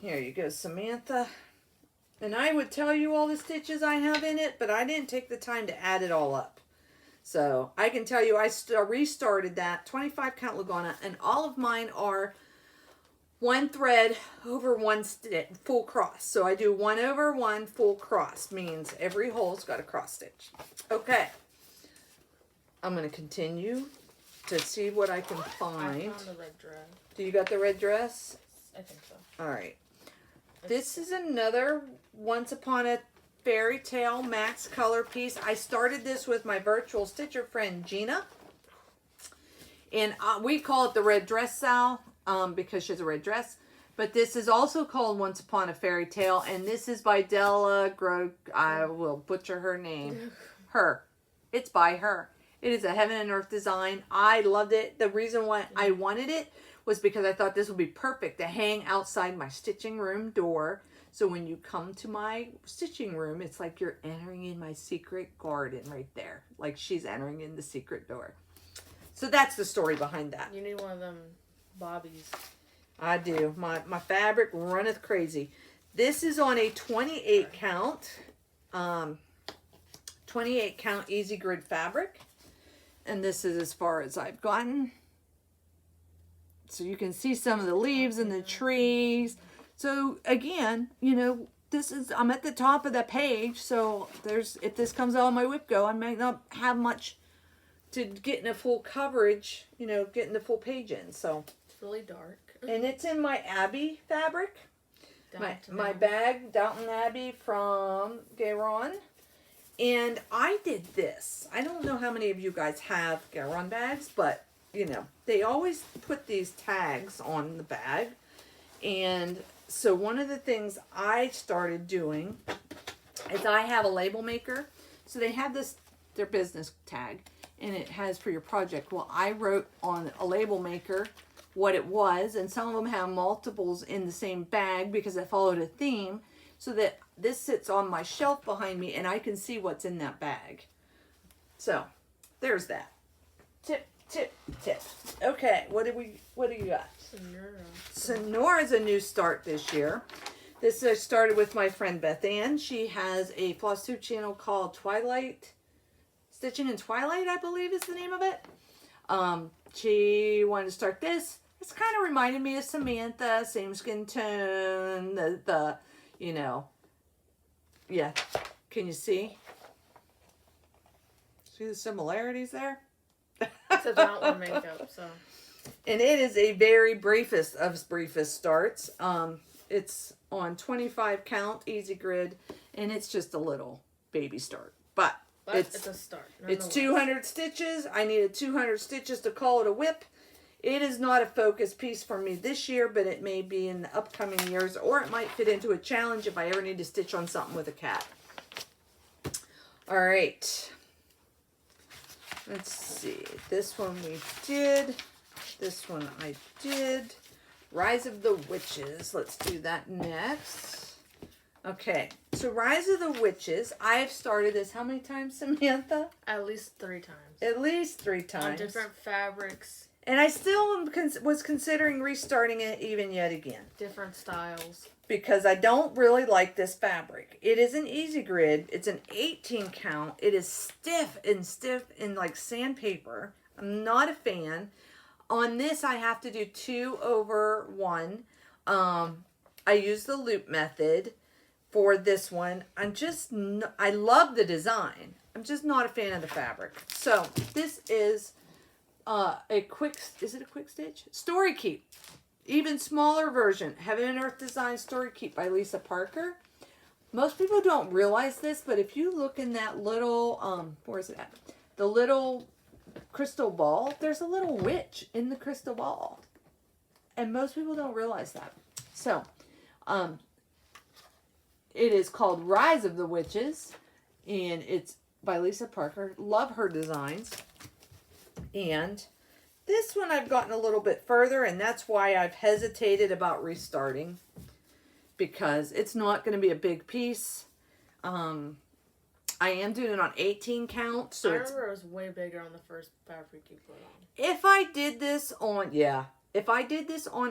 Here you go, Samantha. And I would tell you all the stitches I have in it, but I didn't take the time to add it all up. So, I can tell you I restarted that 25 count Lagana, and all of mine are one thread over one stitch, full cross. So I do 1 over 1 full cross, means every hole's got a cross stitch. Okay. I'm going to continue to see what I can find. I found the red dress. Do you got the red dress? I think so. All right. This is another Once Upon a Fairy Tale Max color piece. I started this with my virtual stitcher friend Gina. And we call it the red dress, Sal. Because she has a red dress. But this is also called Once Upon a Fairy Tale. And this is by Della Grog. I will butcher her name. Her. It's by her. It is a Heaven and Earth design. I loved it. The reason why I wanted it was because I thought this would be perfect to hang outside my stitching room door. So when you come to my stitching room, it's like you're entering in my secret garden right there. Like she's entering in the secret door. So that's the story behind that. You need one of them bobbies. I do. My fabric runneth crazy. This is on a 28 count. 28 count easy grid fabric. And this is as far as I've gotten. So you can see some of the leaves and the trees. So again, you know, this is, I'm at the top of the page. So if this comes out on my WIP go, I might not have much to get in a full coverage, you know, getting the full page in. So it's really dark. And it's in my Abbey fabric. My bag, Downton Abbey from Garon. And I did this. I don't know how many of you guys have Garon bags, but, you know, they always put these tags on the bag. And so one of the things I started doing is I have a label maker. So they have this, their business tag, and it has for your project. Well, I wrote on a label maker what it was, and some of them have multiples in the same bag because I followed a theme, so that this sits on my shelf behind me and I can see what's in that bag. So there's that. Tip, tip, tip. Okay, what do you got? Sonora's a new start this year. This I started with my friend Beth Ann. She has a Flosstube channel called Twilight Stitching in Twilight, I believe is the name of it. She wanted to start this. It's kind of reminded me of Samantha, same skin tone, the you know, yeah. Can you see? See the similarities there? Except I don't wear makeup, so. And it is a very briefest of briefest starts. It's on 25 count, easy grid, and it's just a little baby start. But it's a start. It's 200 stitches. I needed 200 stitches to call it a WIP. It is not a focus piece for me this year, but it may be in the upcoming years, or it might fit into a challenge if I ever need to stitch on something with a cat. All right. Let's see. This one we did. This one I did. Rise of the Witches. Let's do that next. Okay. So Rise of the Witches. I have started this how many times, Samantha? At least 3 times. At least 3 times. On different fabrics. And I still was considering restarting it even yet again. Different styles. Because I don't really like this fabric. It is an easy grid. It's an 18 count. It is stiff and like sandpaper. I'm not a fan. On this, I have to do 2 over 1. I use the loop method for this one. I love the design. I'm just not a fan of the fabric. So this is is it a quick stitch? Story Keep. Even smaller version. Heaven and Earth Design Story Keep by Lisa Parker. Most people don't realize this, but if you look in that little, where is it at? The little crystal ball, there's a little witch in the crystal ball. And most people don't realize that. So, it is called Rise of the Witches, and it's by Lisa Parker. Love her designs. And this one I've gotten a little bit further, and that's why I've hesitated about restarting, because it's not going to be a big piece. I am doing it on 18 count, so I remember it was way bigger on the first fabric you put on. If I did this on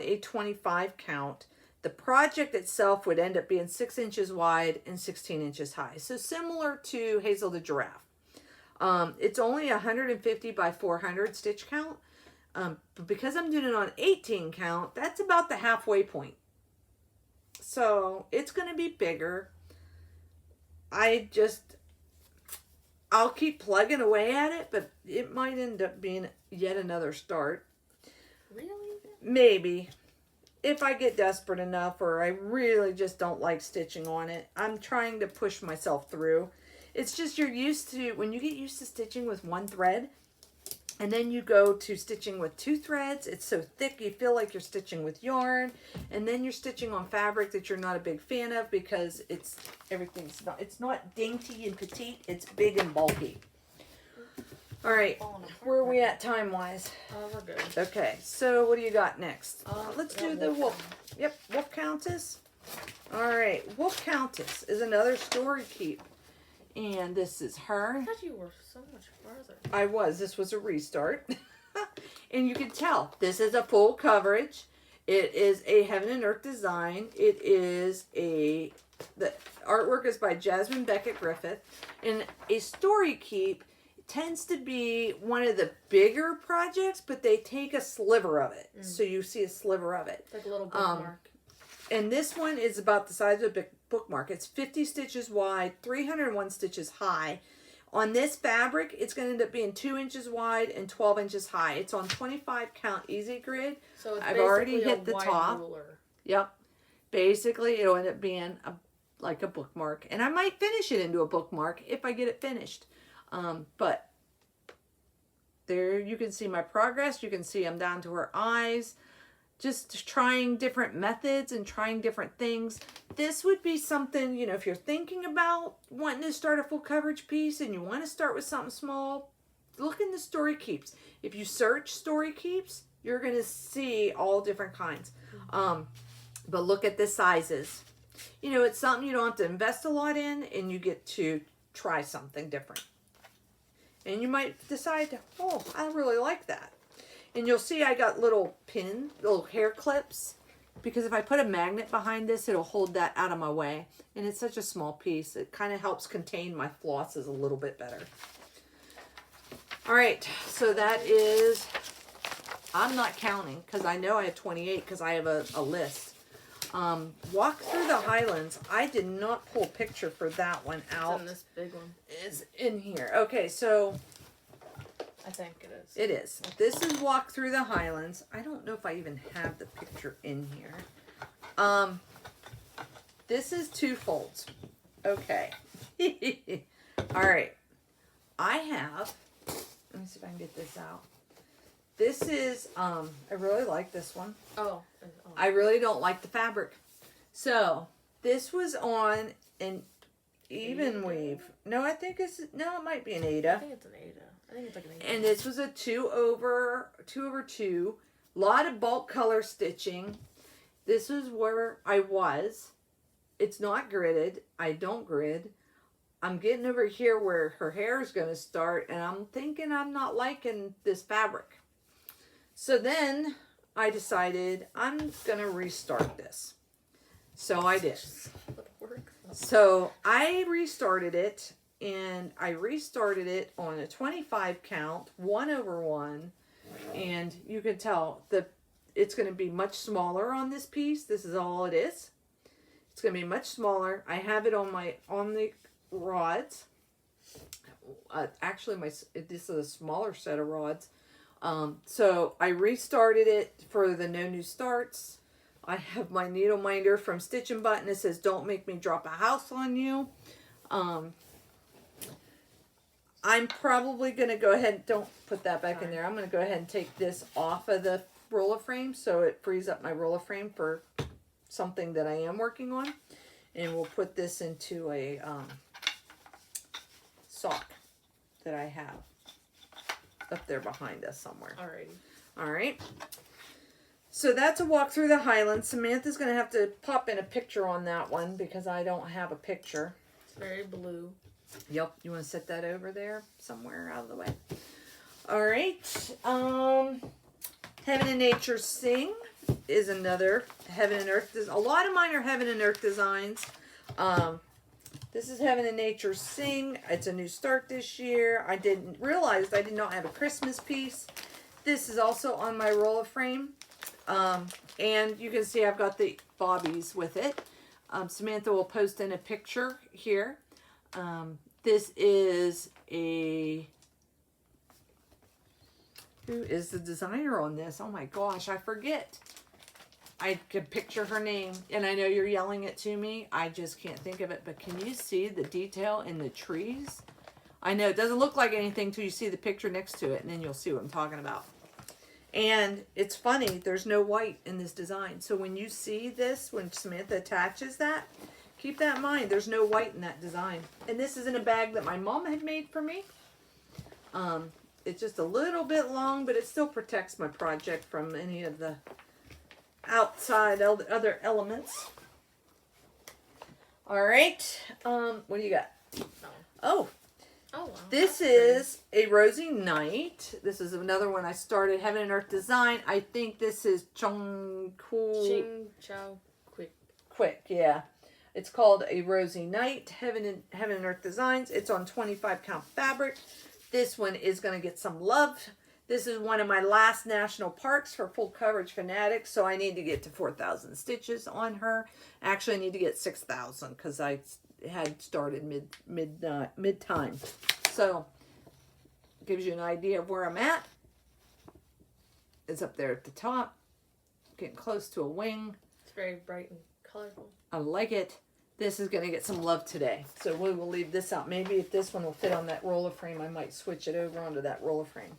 a 25 count, the project itself would end up being 6 inches wide and 16 inches high. So similar to Hazel the Giraffe. It's only 150 by 400 stitch count. But because I'm doing it on 18 count, that's about the halfway point. So it's going to be bigger. I'll keep plugging away at it, but it might end up being yet another start. Really? Maybe. If I get desperate enough, or I really just don't like stitching on it. I'm trying to push myself through. It's just when you get used to stitching with 1 thread, and then you go to stitching with 2 threads, it's so thick you feel like you're stitching with yarn, and then you're stitching on fabric that you're not a big fan of because it's not dainty and petite, it's big and bulky. All right, where are we at time-wise? We're good. Okay, so what do you got next? Let's do the Wolf. Wolf. Yep, Wolf Countess. All right, Wolf Countess is another Story Keep. And this is her. I thought you were so much farther. I was. This was a restart. And you can tell, this is a full coverage. It is a Heaven and Earth design. The artwork is by Jasmine Beckett Griffith. And a Story Keep tends to be one of the bigger projects, but they take a sliver of it. So you see a sliver of it. It's like a little bookmark. And this one is about the size of a bookmark. It's 50 stitches wide, 301 stitches high. On this fabric, it's going to end up being 2 inches wide and 12 inches high. It's on 25 count easy grid. So it's I've already hit the top. Ruler. Yep. Basically, it'll end up being like a bookmark. And I might finish it into a bookmark if I get it finished. But there you can see my progress. You can see I'm down to her eyes. Just trying different methods and trying different things. This would be something, if you're thinking about wanting to start a full coverage piece and you want to start with something small, look in the Story Keeps. If you search Story Keeps, you're going to see all different kinds. But look at the sizes. It's something you don't have to invest a lot in, and you get to try something different. And you might decide, I really like that. And you'll see I got little hair clips, because if I put a magnet behind this, it'll hold that out of my way. And it's such a small piece. It kind of helps contain my flosses a little bit better. All right, so that is, I'm not counting because I know I have 28 because I have a list. Walk Through the Highlands. I did not pull a picture for that one out. It's in this big one. Is in here. Okay, so I think it is. it is. This is Walk Through the Highlands. I don't know if I even have the picture in here. This is 2 folds. Okay. All right. I have, let me see if I can get this out. This is, I really like this one. Oh. I really don't like the fabric. So, this was on an even weave. No, I think it's, no, it might be an Ada. I think it's an Ada. I think it's like an Ada. And this was a 2 over 2. Lot of bulk color stitching. This is where I was. It's not gridded. I don't grid. I'm getting over here where her hair is going to start, and I'm thinking I'm not liking this fabric. So then I decided I'm going to restart this. So I did. So I restarted it, and I restarted it on a 25 count, 1 over 1, and you can tell it's going to be much smaller on this piece. This is all it is. It's going to be much smaller. I have it on the rods. Actually, this is a smaller set of rods. So I restarted it for the No New Starts. I have my needle minder from Stitch and Button. It says, "Don't make me drop a house on you." I'm probably going to go ahead, don't put that back in there. I'm going to go ahead and take this off of the roller frame so it frees up my roller frame for something that I am working on. And we'll put this into a sock that I have up there behind us somewhere. Alrighty. All right. So that's a Walk Through the Highlands. Samantha's going to have to pop in a picture on that one because I don't have a picture. It's very blue. Yep. You want to set that over there somewhere out of the way? All right. Heaven and Nature Sing is another Heaven and Earth. A lot of mine are Heaven and Earth designs. This is Heaven and Nature Sing. It's a new start this year. I didn't realize I did not have a Christmas piece. This is also on my roller frame. And you can see I've got the bobbies with it. Samantha will post in a picture here. This is a... Who is the designer on this? Oh my gosh, I forget. I could picture her name, and I know you're yelling it to me. I just can't think of it, but can you see the detail in the trees? I know it doesn't look like anything till you see the picture next to it, and then you'll see what I'm talking about. And it's funny, there's no white in this design. So when you see this, when Samantha attaches that, keep that in mind. There's no white in that design. And this is in a bag that my mom had made for me. It's just a little bit long, but it still protects my project from any of the outside other elements. All right. What do you got? Oh. Oh, wow. This is a Rosy Night. This is another one I started, Heaven and Earth Design. I think this is Ching Chow Quick, yeah. It's called a Rosy Night, Heaven and Earth Designs. It's on 25 count fabric. This one is going to get some love. This is one of my last national parks for full coverage fanatics, so I need to get to 4,000 stitches on her. Actually, I need to get 6,000 because I had started mid time. So, gives you an idea of where I'm at. It's up there at the top. Getting close to a wing. It's very bright and colorful. I like it. This is going to get some love today. So we will leave this out. Maybe if this one will fit on that roller frame, I might switch it over onto that roller frame.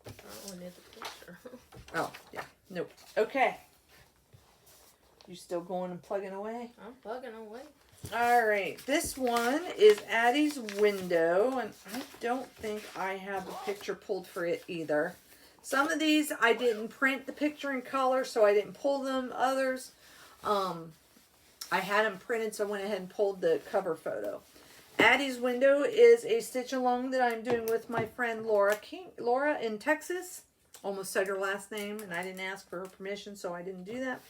I don't need the picture. Oh, yeah. Nope. Okay. You still going and plugging away? I'm plugging away. All right. This one is Addie's Window, and I don't think I have a picture pulled for it either. Some of these I didn't print the picture in color, so I didn't pull them. Others, I had them printed, so I went ahead and pulled the cover photo. Addie's Window is a stitch along that I'm doing with my friend Laura in Texas. Almost said her last name, and I didn't ask for her permission, so I didn't do that.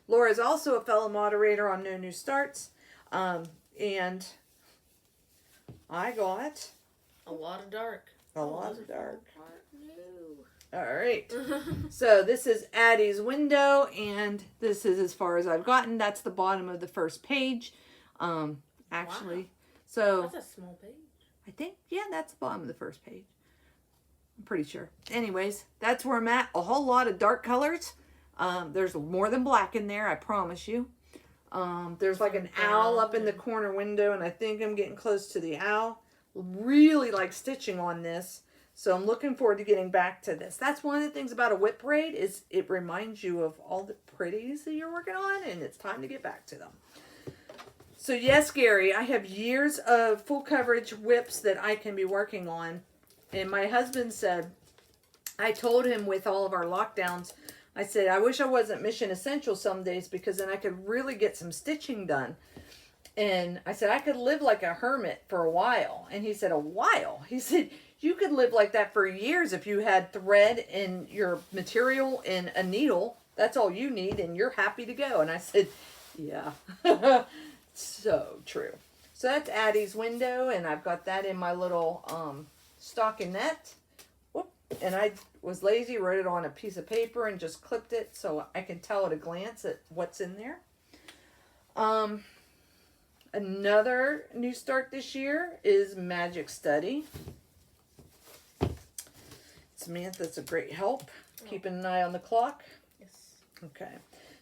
Laura is also a fellow moderator on No New Starts. And I got a lot of dark. A lot of dark. No. All right. So this is Addie's window, and this is as far as I've gotten. That's the bottom of the first page. Actually. Wow. So That's a small page. I think, yeah, that's the bottom of the first page. I'm pretty sure. Anyways, that's where I'm at. A whole lot of dark colors. There's more than black in there, I promise you. There's like an owl up in the corner window, and I think I'm getting close to the owl. Really like stitching on this, so I'm looking forward to getting back to this. That's one of the things about a WIP braid, is it reminds you of all the pretties that you're working on, and it's time to get back to them. So yes, Gary, I have years of full coverage WIPs that I can be working on. And my husband said, I told him with all of our lockdowns, I said, I wish I wasn't mission essential some days, because then I could really get some stitching done. And I said, I could live like a hermit for a while. And he said, a while? He said, you could live like that for years if you had thread and your material and a needle. That's all you need, and you're happy to go. And I said, yeah, so true. So that's Addie's window, and I've got that in my little stockinette. Whoop. And I was lazy, wrote it on a piece of paper and just clipped it so I can tell at a glance at what's in there. Another new start this year is Magic Study. Samantha's a great help. Keeping an eye on the clock. Yes. Okay.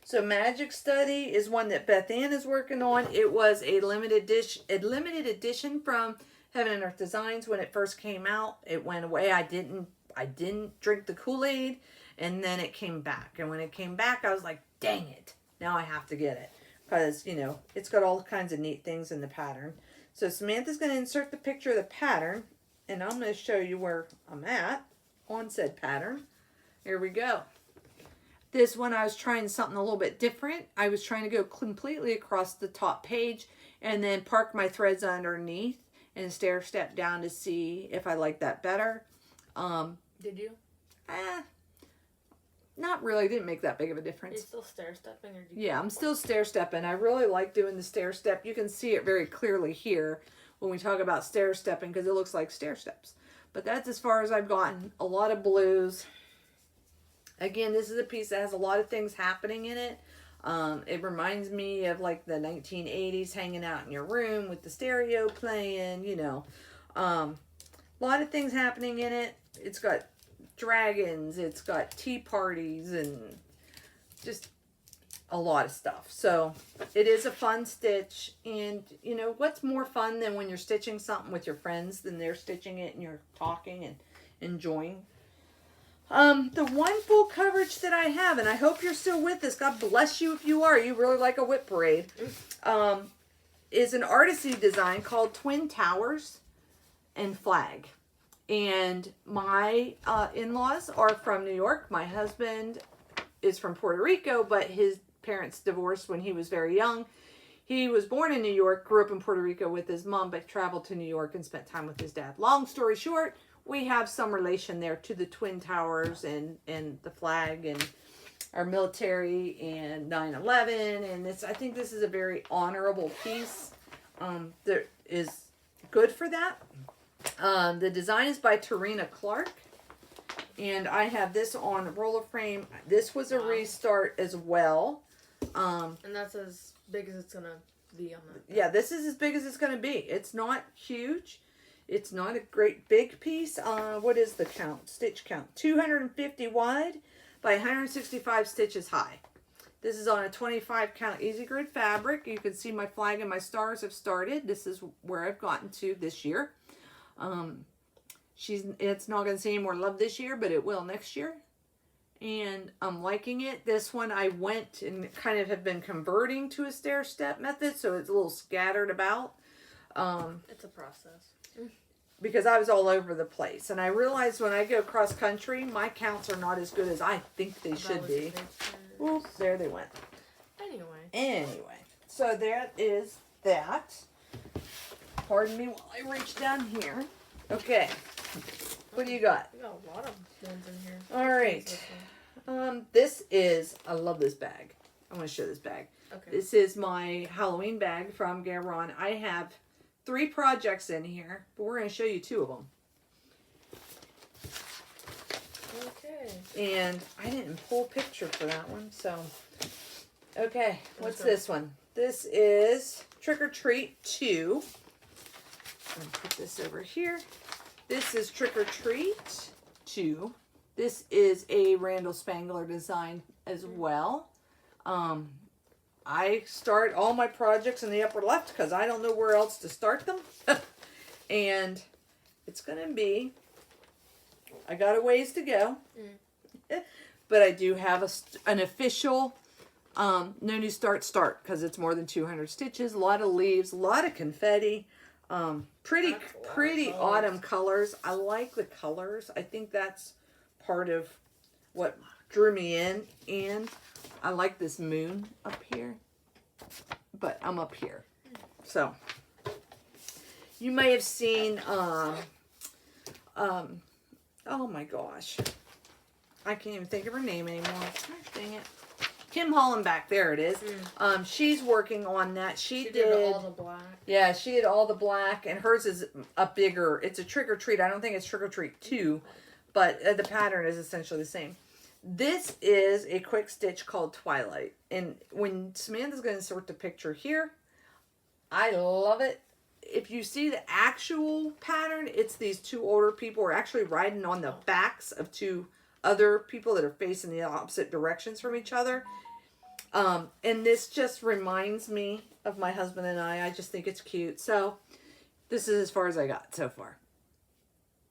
So Magic Study is one that Beth Ann is working on. It was a limited edition from Heaven and Earth Designs when it first came out. It went away. I didn't drink the Kool-Aid, and then it came back. And when it came back, I was like, dang it. Now I have to get it. Because, you know, it's got all kinds of neat things in the pattern. So Samantha's going to insert the picture of the pattern, and I'm going to show you where I'm at on said pattern. Here we go. This one I was trying something a little bit different. I was trying to go completely across the top page and then park my threads underneath and stair step down to see if I like that better. Did you? Not really. Didn't make that big of a Are difference. you still stair stepping, or do you? Yeah, I'm still stair stepping. I really like doing the stair step. You can see it very clearly here when we talk about stair stepping, because it looks like stair steps. But that's as far as I've gotten. A lot of blues. Again, this is a piece that has a lot of things happening in it. It reminds me of like the 1980s, hanging out in your room with the stereo playing, you know. A lot of things happening in it. It's got dragons, it's got tea parties, and just a lot of stuff. So it is a fun stitch, and you know what's more fun than when you're stitching something with your friends than they're stitching it and you're talking and enjoying. The one full coverage that I have, and I hope you're still with us, God bless you if you are, you really like a WIP braid, is an artisty design called Twin Towers and Flag. And my in-laws are from New York. My husband is from Puerto Rico, but his parents divorced when he was very young. He was born in New York, grew up in Puerto Rico with his mom, but traveled to New York and spent time with his dad. Long story short, we have some relation there to the Twin Towers and the flag and our military and 9/11. And I think this is a very honorable piece that is good for that. The design is by Tarina Clark, and I have this on a roller frame. This was a restart as well. And that's as big as it's gonna be on that. Yeah, this is as big as it's gonna be. It's not huge. It's not a great big piece. What is the count? Stitch count. 250 wide by 165 stitches high. This is on a 25 count easy grid fabric. You can see my flag and my stars have started. This is where I've gotten to this year. It's not going to see any more love this year, but it will next year. And I'm liking it. This one I went and kind of have been converting to a stair step method, so it's a little scattered about. It's a process. Because I was all over the place. And I realized when I go cross country, my counts are not as good as I think they should be. Oops, there they went. Anyway, so that is that. Pardon me while I reach down here. Okay. What do you got? We got a lot of ones in here. All right. This is, I love this bag. I want to show this bag. Okay. This is my Halloween bag from Garon. I have 3 projects in here, but we're going to show you 2 of them. Okay. And I didn't pull a picture for that one, so. Okay, what's Okay. this one? This is Trick or Treat 2. I'm going to put this over here. This is Trick or Treat 2. This is a Randall Spangler design as well. I start all my projects in the upper left because I don't know where else to start them. And it's going to be, I got a ways to go. But I do have an official no new start because it's more than 200 stitches, a lot of leaves, a lot of confetti, pretty autumn colors. I like the colors. I think that's part of what drew me in, and I like this moon up here, but I'm up here. So you may have seen oh my gosh, I can't even think of her name anymore. Gosh, dang it. Kim Hollenbach, there it is. She's working on that. She did all the black. Yeah, she did all the black, and hers is a bigger. It's a Trick or Treat. I don't think it's Trick or Treat 2, but the pattern is essentially the same. This is a quick stitch called Twilight, and when Samantha's going to insert the picture here, I love it. If you see the actual pattern, it's these two older people are actually riding on the backs of two other people that are facing the opposite directions from each other. And this just reminds me of my husband and I. I just think it's cute. So this is as far as I got so far.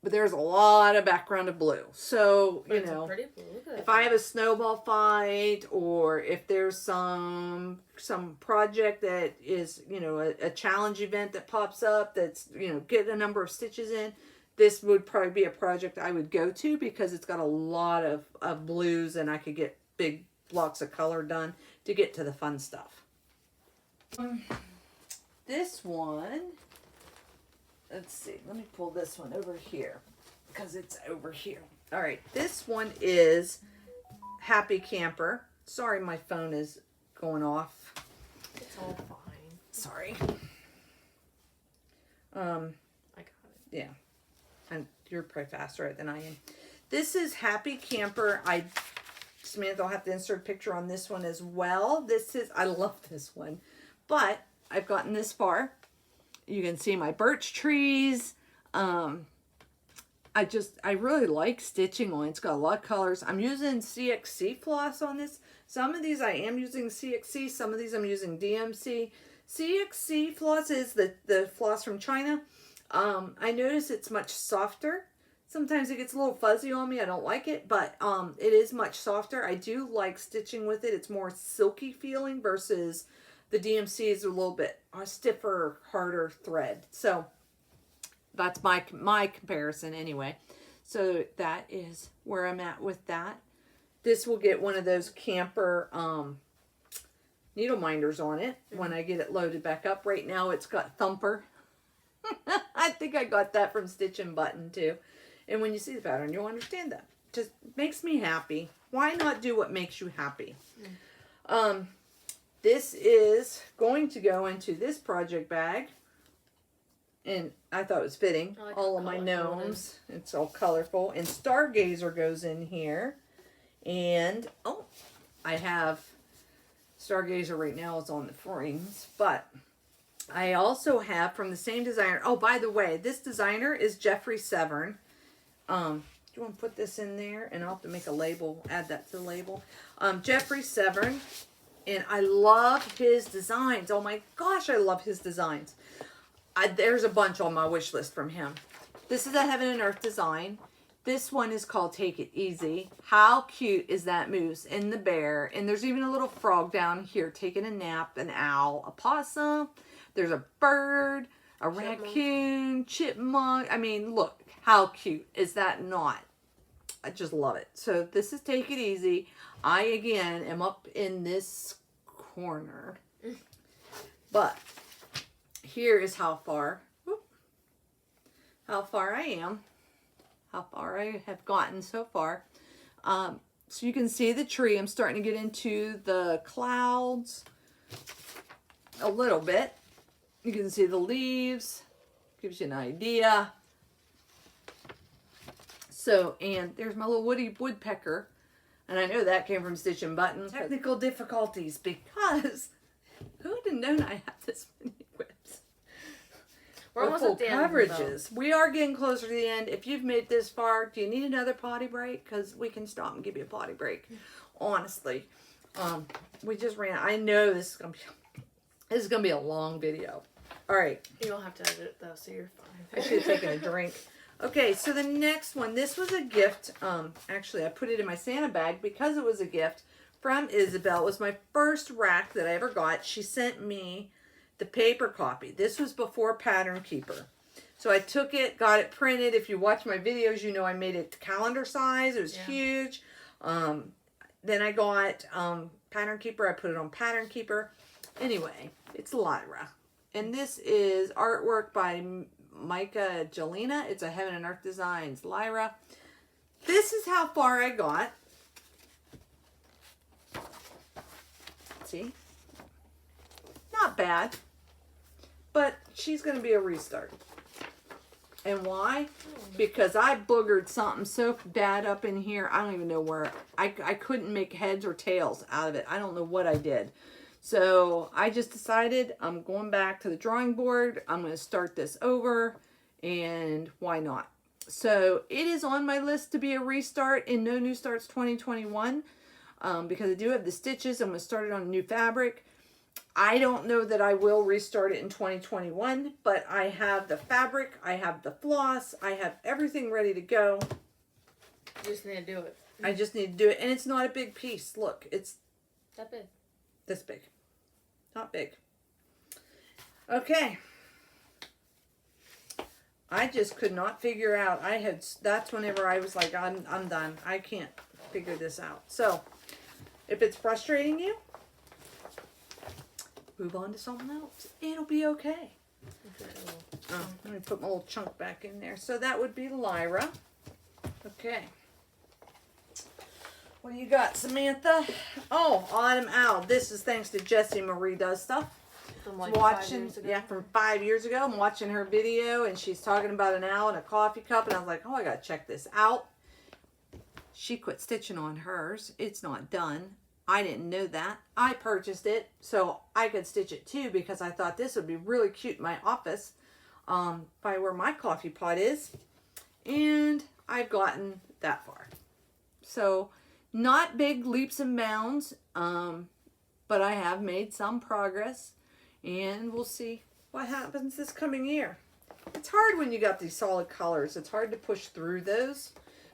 But there's a lot of background of blue. So, you know, pretty blue. if I have a snowball fight, or if there's some project that is, you know, a challenge event that pops up that's, you know, get a number of stitches in, this would probably be a project I would go to because it's got a lot of blues, and I could get big blocks of color done to get to the fun stuff. This one, let's see, let me pull this one over here because it's over here. All right, this one is Happy Camper. Sorry, my phone is going off. It's all fine. Sorry. I got it. Yeah. And you're probably faster at it than I am. This is Happy Camper. Samantha will have to insert a picture on this one as well. I love this one. But I've gotten this far. You can see my birch trees. I really like stitching on it. It's got a lot of colors. I'm using CXC floss on this. Some of these I am using CXC. Some of these I'm using DMC. CXC floss is the floss from China. I notice it's much softer. Sometimes it gets a little fuzzy on me. I don't like it, but it is much softer. I do like stitching with it. It's more silky feeling versus the DMC is a little bit stiffer, harder thread. So that's my comparison anyway. So that is where I'm at with that. This will get one of those camper needle minders on it when I get it loaded back up. Right now it's got Thumper. I think I got that from Stitch and Button too. And when you see the pattern, you'll understand that. Just makes me happy. Why not do what makes you happy? This is going to go into this project bag. And I thought it was fitting. Like all of my gnomes. It's all colorful. And Stargazer goes in here. And, I have Stargazer right now is on the frames. But I also have from the same designer. Oh, by the way, this designer is Jeffrey Severn. Do you want to put this in there? And I'll have to make a label, add that to the label. Jeffrey Severn. And I love his designs. Oh my gosh, I love his designs. There's a bunch on my wish list from him. This is a Heaven and Earth design. This one is called Take It Easy. How cute is that moose and the bear? And there's even a little frog down here taking a nap, an owl, a possum. There's a bird, a raccoon, chipmunk. I mean, look, how cute is that not? I just love it. So this is Take It Easy. I, again, am up in this corner. But here is how far I am. How far I have gotten so far. So you can see the tree. I'm starting to get into the clouds a little bit. You can see the leaves. Gives you an idea. So, and there's my little Woody Woodpecker. And I know that came from Stitch and Button. Technical difficulties because who would have known I had this many whips? We're almost at the end, coverages. We are getting closer to the end. If you've made this far, do you need another potty break? Because we can stop and give you a potty break. Honestly, we just ran. I know this is gonna be a long video. All right. You don't have to edit it though, so you're fine. I should have taken a drink. Okay, so the next one. This was a gift. Actually, I put it in my Santa bag because it was a gift from Isabel. It was my first rack that I ever got. She sent me the paper copy. This was before Pattern Keeper. So I took it, got it printed. If you watch my videos, you know I made it calendar size. It was huge. Then I got Pattern Keeper. I put it on Pattern Keeper. Anyway, it's Lyra. And this is artwork by Micah Jelena. It's a Heaven and Earth Designs Lyra. This is how far I got. See? Not bad. But she's going to be a restart. And why? Because I boogered something so bad up in here. I don't even know where. I couldn't make heads or tails out of it. I don't know what I did. So I just decided I'm going back to the drawing board. I'm going to start this over. And why not? So it is on my list to be a restart in No New Starts 2021. Because I do have the stitches. I'm going to start it on a new fabric. I don't know that I will restart it in 2021, but I have the fabric, I have the floss, I have everything ready to go. You just need to do it. I just need to do it, and it's not a big piece. Look, it's that big. This big. Not big. Okay. I just could not figure out. That's whenever I was like, I'm done. I can't figure this out. So, if it's frustrating you, move on to something else. It'll be okay. Oh, let me put my little chunk back in there. So that would be Lyra. Okay. What do you got, Samantha? Oh, Autumn Owl. This is thanks to Jessie Marie Does Stuff. From like watching, 5 years ago? yeah, from 5 years ago. I'm watching her video and she's talking about an owl and a coffee cup. And I was like, oh, I got to check this out. She quit stitching on hers. It's not done. I didn't know that. I purchased it so I could stitch it too because I thought this would be really cute in my office by where my coffee pot is. And I've gotten that far. So not big leaps and bounds, but I have made some progress and we'll see what happens this coming year. It's hard when you got these solid colors. It's hard to push through those.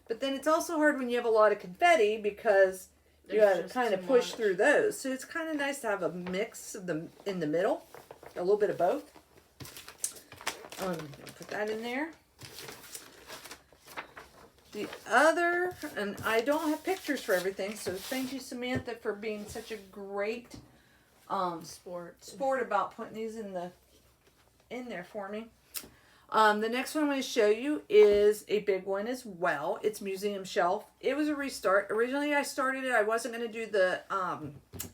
But then it's also hard when you have a lot of confetti because you got to kind of push through those. So it's kind of nice to have a mix of them in the middle. A little bit of both. Put that in there. The other, and I don't have pictures for everything, so thank you, Samantha, for being such a great sport about putting these in there for me. The next one I'm going to show you is a big one as well. It's Museum Shelf. It was a restart. Originally I started it. I wasn't going to do the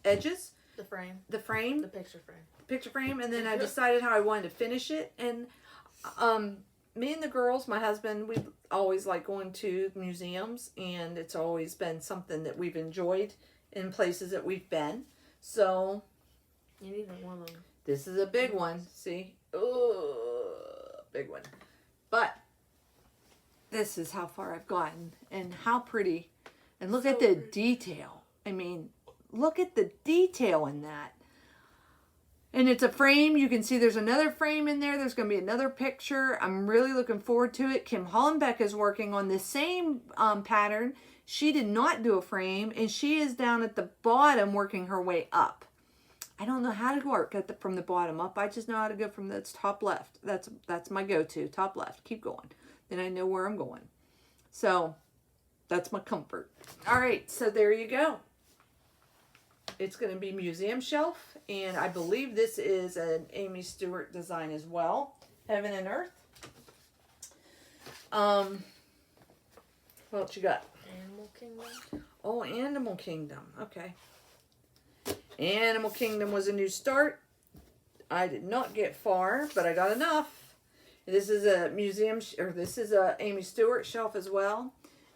edges. The frame. The frame. The picture frame. Picture frame. And then I decided how I wanted to finish it. And me and the girls, my husband, we always like going to museums. And it's always been something that we've enjoyed in places that we've been. So. You need one of them. This is a big one. See? Oh. Big one. But this is how far I've gotten and how pretty. And look at the detail. I mean, look at the detail in that. And it's a frame. You can see there's another frame in there. There's going to be another picture. I'm really looking forward to it. Kim Hollenbeck is working on the same pattern. She did not do a frame, and she is down at the bottom working her way up. I don't know how to work from the bottom up. I just know how to go from the top left. That's my go-to, top left. Keep going. Then I know where I'm going. So that's my comfort. All right, so there you go. It's going to be Museum Shelf, and I believe this is an Amy Stewart design as well. Heaven and Earth. What else you got? Animal Kingdom. Oh, Animal Kingdom. Okay. Animal Kingdom was a new start. I did not get far, but I got enough. This is a museum, or this is a Amy Stewart shelf as well.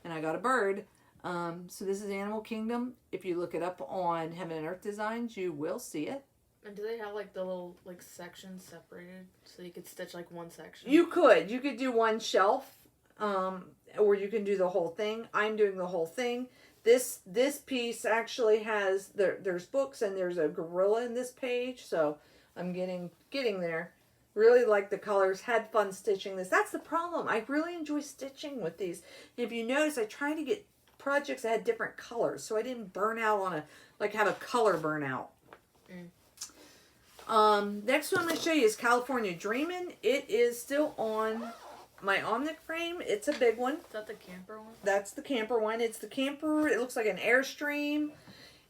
and I got a bird. So this is Animal Kingdom. If you look it up on Heaven and Earth Designs, you will see it. And do they have like the little like sections separated so you could stitch like one section? You could do one shelf, or you can do the whole thing. I'm doing the whole thing. This piece actually has there's books and there's a gorilla in this page, so I'm getting there. Really like the colors. Had fun stitching this. That's the problem. I really enjoy stitching with these. If you notice, I try to get projects that had different colors, so I didn't burn out on have a color burnout. Next one I'm going to show you is California Dreamin'. It is still on my Omnic frame. It's a big one. Is that the camper one? That's the camper one. It's the camper. It looks like an Airstream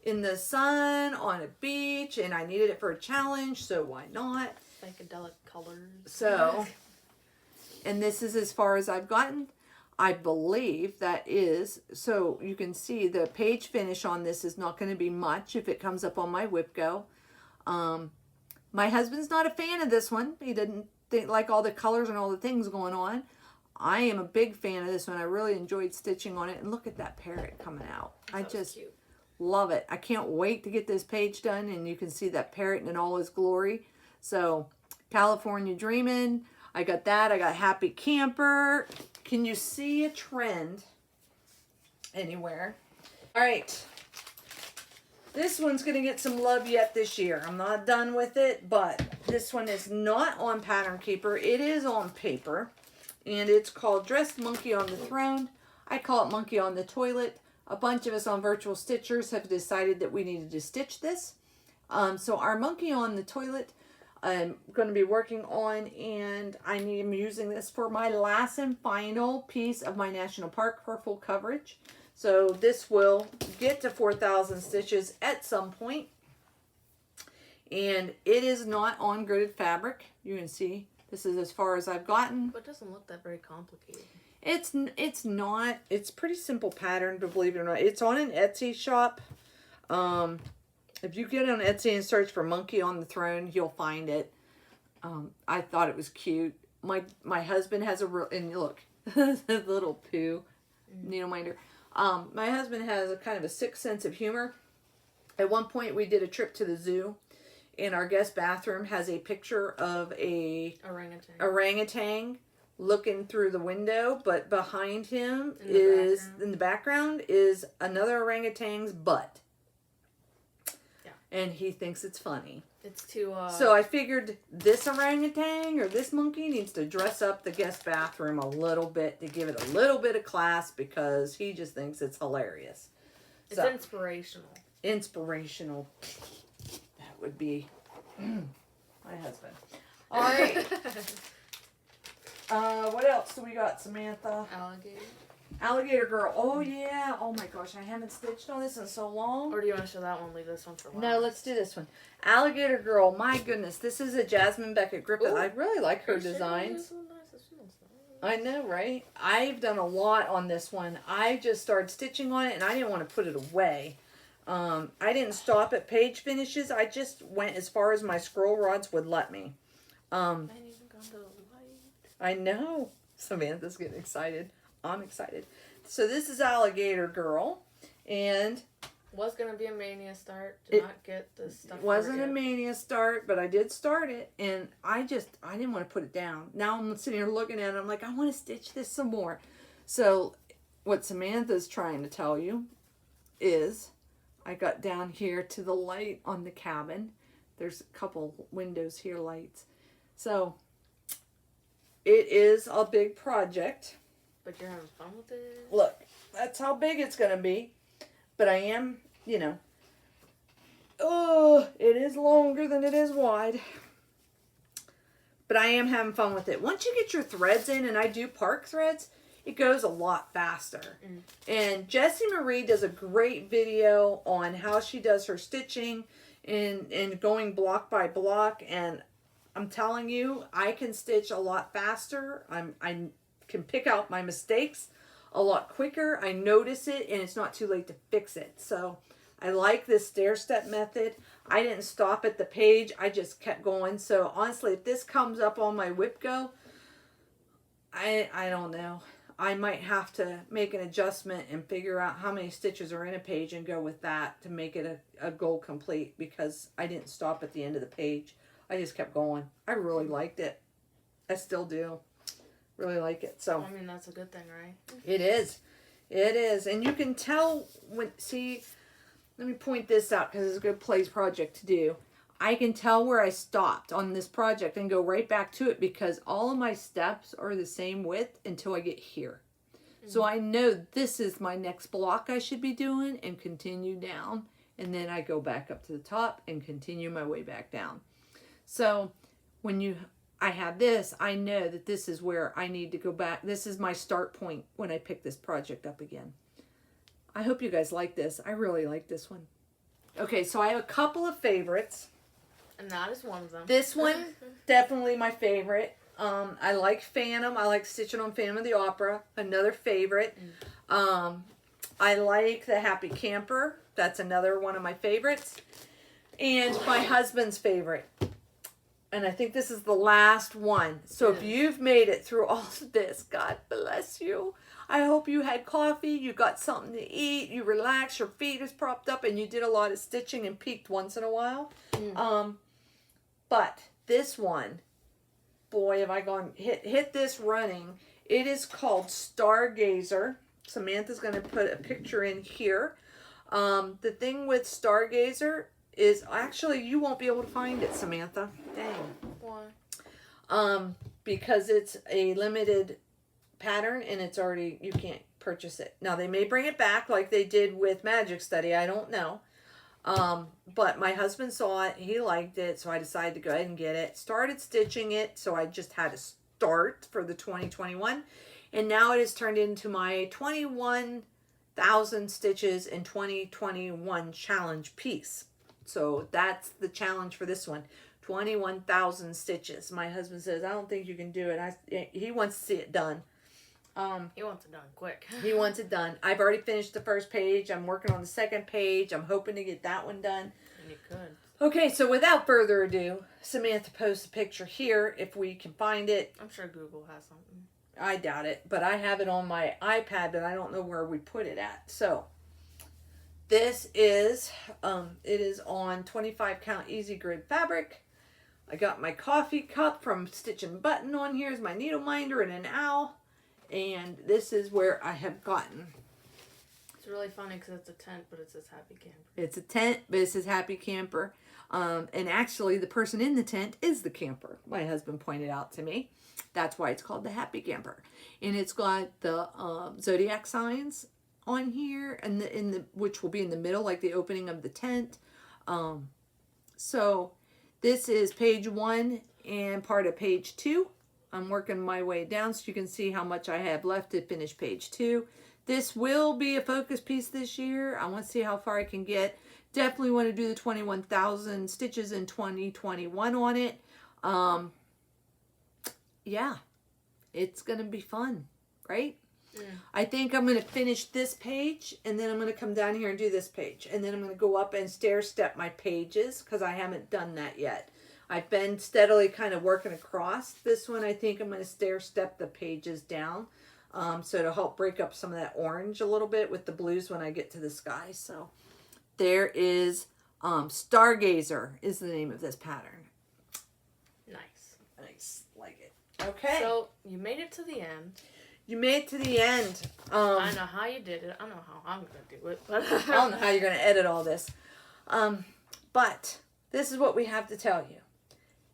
in the sun on a beach, and I needed it for a challenge, so why not? Psychedelic colors. So, and this is as far as I've gotten. I believe that is, so you can see the page finish on this is not going to be much if it comes up on my WIP Go. My husband's not a fan of this one. He didn't like all the colors and all the things going on. I am a big fan of this one. I really enjoyed stitching on it. And look at that parrot coming out. I just cute. Love it. I can't wait to get this page done, and you can see that parrot in all his glory. So, California Dreamin'. I got that. I got Happy Camper. Can you see a trend anywhere? All right. This one's going to get some love yet this year. I'm not done with it, but this one is not on Pattern Keeper. It is on paper, and it's called Dressed Monkey on the Throne. I call it Monkey on the Toilet. A bunch of us on Virtual Stitchers have decided that we needed to stitch this. So our Monkey on the Toilet, I'm going to be working on, and I'm using this for my last and final piece of my National Park for full coverage. So this will get to 4,000 stitches at some point. And it is not on gridded fabric. You can see this is as far as I've gotten. But it doesn't look that very complicated. It's not. It's pretty simple pattern, to believe it or not. It's on an Etsy shop. If you get on Etsy and search for Monkey on the Throne, you'll find it. I thought it was cute. My husband has a real, and look, the little poo needle minder. My husband has a kind of a sick sense of humor. At one point, we did a trip to the zoo, and our guest bathroom has a picture of a orangutan looking through the window, but behind him in the background is another orangutan's butt. Yeah. And he thinks it's funny. It's too So I figured this orangutan or this monkey needs to dress up the guest bathroom a little bit to give it a little bit of class, because he just thinks it's hilarious. It's inspirational. Inspirational. That would be my husband. All right. What else do we got, Samantha? Alligator Girl. Oh, yeah. Oh, my gosh. I haven't stitched on this in so long. Or do you want to show that one? Leave this one for last. No, let's do this one. Alligator Girl. My goodness. This is a Jasmine Beckett Griffith. I really like her designs. I know, right? I've done a lot on this one. I just started stitching on it, and I didn't want to put it away. I didn't stop at page finishes. I just went as far as my scroll rods would let me. I know. Samantha's getting excited. I'm excited. So this is Alligator Girl, and was gonna be a Mania start. Did not get the stuff. It wasn't a Mania start, but I did start it, and I didn't want to put it down. Now I'm sitting here looking at it. I'm like, I want to stitch this some more. So what Samantha's trying to tell you is, I got down here to the light on the cabin. There's a couple windows here, lights. So it is a big project. But you're having fun with it? Look, that's how big it's going to be. But I am, it is longer than it is wide. But I am having fun with it. Once you get your threads in, and I do park threads, it goes a lot faster. And Jessie Marie does a great video on how she does her stitching and going block by block. And I'm telling you, I can stitch a lot faster. I can pick out my mistakes a lot quicker. I notice it, and it's not too late to fix it. So I like this stair-step method. I didn't stop at the page. I just kept going. So honestly, if this comes up on my WIP Go, I don't know. I might have to make an adjustment and figure out how many stitches are in a page and go with that to make it a goal complete, because I didn't stop at the end of the page. I just kept going. I really liked it. I still do. Really like it. So I mean, that's a good thing, right? it is. It is. And you can tell when, see, let me point this out because it's a good place project to do. I can tell where I stopped on this project and go right back to it because all of my steps are the same width until I get here. So I know this is my next block I should be doing and continue down. And then I go back up to the top and continue my way back down. So when I have this, I know that this is where I need to go back. This is my start point when I pick this project up again. I hope you guys like this. I really like this one. Okay, so I have a couple of favorites. And that is one of them. This one, definitely my favorite. I like Phantom. I like stitching on Phantom of the Opera. Another favorite. I like the Happy Camper. That's another one of my favorites. And my husband's favorite. And I think this is the last one. So if you've made it through all of this, God bless you. I hope you had coffee, you got something to eat, you relaxed, your feet is propped up, and you did a lot of stitching and peeked once in a while. But this one, boy, have I gone hit this running. It is called Stargazer. Samantha's going to put a picture in here. The thing with Stargazer is actually you won't be able to find it, Samantha. Dang. Why? Because it's a limited pattern and it's already, you can't purchase it. Now they may bring it back like they did with Magic Study. I don't know. But my husband saw it, he liked it, so I decided to go ahead and get it. Started stitching it, so I just had to start for the 2021. And now it has turned into my 21,000 stitches in 2021 challenge piece. So that's the challenge for this one. 21,000 stitches. My husband says, I don't think you can do it. He wants to see it done. He wants it done quick. He wants it done. I've already finished the first page. I'm working on the second page. I'm hoping to get that one done. And you could. Okay, so without further ado, Samantha posts a picture here if we can find it. I'm sure Google has something. I doubt it, but I have it on my iPad, but I don't know where we put it at. So this is, it is on 25 count easy grid fabric. I got my coffee cup from Stitch and Button on here is my needle minder and an owl. And this is where I have gotten. It's really funny because it's a tent, but it says Happy Camper. It's a tent, but it says Happy Camper. And actually, the person in the tent is the camper. My husband pointed out to me. That's why it's called the Happy Camper. And it's got the zodiac signs on here, and which will be in the middle, like the opening of the tent. So this is page 1 and part of page 2. I'm working my way down so you can see how much I have left to finish page 2. This will be a focus piece this year. I want to see how far I can get. Definitely want to do the 21,000 stitches in 2021 on it. Yeah, it's going to be fun, right? Yeah. I think I'm going to finish this page, and then I'm going to come down here and do this page. And then I'm going to go up and stair step my pages because I haven't done that yet. I've been steadily kind of working across. This one, I think I'm going to stair step the pages down. So to help break up some of that orange a little bit with the blues when I get to the sky. So there is Stargazer is the name of this pattern. Nice. Nice. Like it. Okay. So you made it to the end. You made it to the end. I know how you did it. I know how I'm going to do it. But I don't know how you're going to edit all this. But this is what we have to tell you.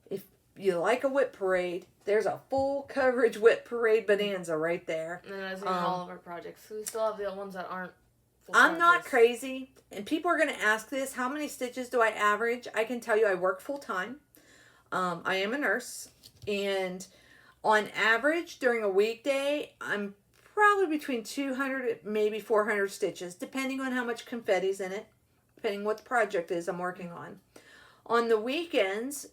If you like a WIP parade, there's a full coverage WIP parade bonanza right there. And then I've seen all of our projects. So we still have the ones that aren't full I'm not projects. crazy. And people are going to ask this, how many stitches do I average? I can tell you I work full time. I am a nurse. And on average, during a weekday, I'm probably between 200, maybe 400 stitches, depending on how much confetti's in it, depending what the project is I'm working on. On the weekends,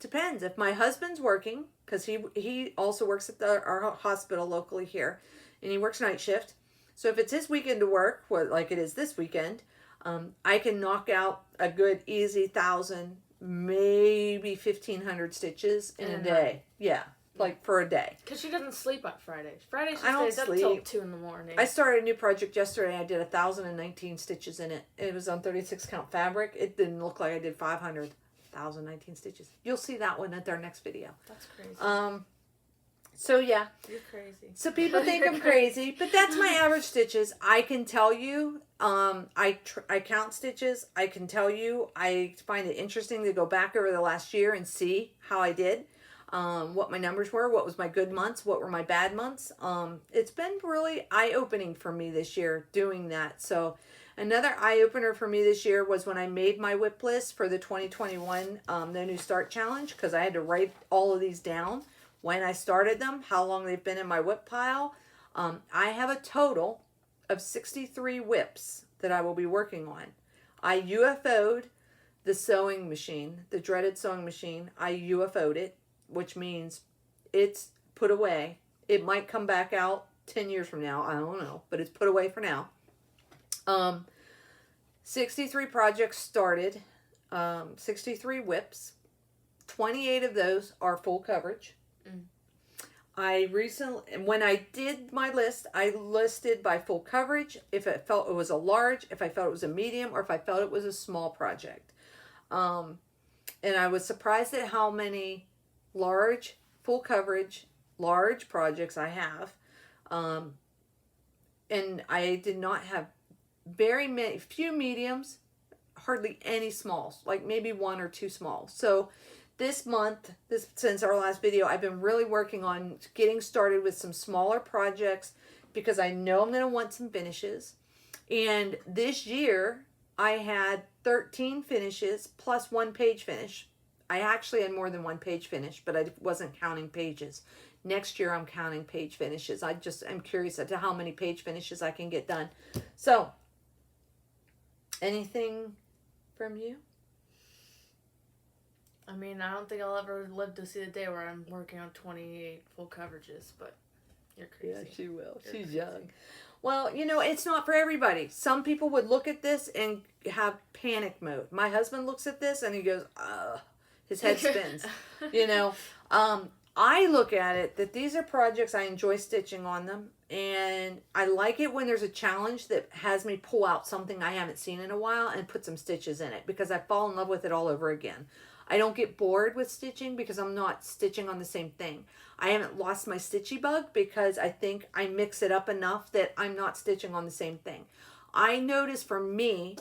depends. If my husband's working, because he also works at our hospital locally here, and he works night shift. So if it's his weekend to work, like it is this weekend, I can knock out a good easy 1,000, maybe 1,500 stitches in a day. Yeah. like for a day. Because she doesn't sleep on Fridays. Fridays she I don't stays up till sleep. 2 in the morning. I started a new project yesterday. I did 1,019 stitches in it. It was on 36 count fabric. It didn't look like I did 500. 1,019 stitches. You'll see that one at our next video. That's crazy. So yeah. You're crazy. So people think I'm crazy, but that's my average stitches. I can tell you, I count stitches. I can tell you, I find it interesting to go back over the last year and see how I did, what my numbers were, what was my good months, what were my bad months. It's been really eye-opening for me this year doing that. So another eye-opener for me this year was when I made my WIP list for the 2021 No New Start Challenge, because I had to write all of these down. When I started them, how long they've been in my WIP pile. I have a total of 63 WIPs that I will be working on. I UFO'd the sewing machine, the dreaded sewing machine. I UFO'd it, which means it's put away. It might come back out 10 years from now. I don't know, but it's put away for now. 63 projects started, 63 WIPs. 28 of those are full coverage. I recently, when I did my list, I listed by full coverage, if I felt it was a large, if I felt it was a medium, or if I felt it was a small project. And I was surprised at how many large, full coverage, large projects I have. And I did not have few mediums, hardly any smalls, like maybe 1 or 2 smalls. So this month, since our last video, I've been really working on getting started with some smaller projects because I know I'm going to want some finishes. And this year, I had 13 finishes plus 1 page finish. I actually had more than 1 page finish, but I wasn't counting pages. Next year, I'm counting page finishes. I'm curious as to how many page finishes I can get done. So, anything from you? I mean, I don't think I'll ever live to see the day where I'm working on 28 full coverages, but you're crazy. Yeah, she will. You're She's crazy. young. Well, you know, it's not for everybody. Some people would look at this and have panic mode. My husband looks at this and he goes, his head spins. You know, I look at it that these are projects I enjoy stitching on them. And I like it when there's a challenge that has me pull out something I haven't seen in a while and put some stitches in it because I fall in love with it all over again. I don't get bored with stitching because I'm not stitching on the same thing. I haven't lost my stitchy bug because I think I mix it up enough that I'm not stitching on the same thing. I notice for me,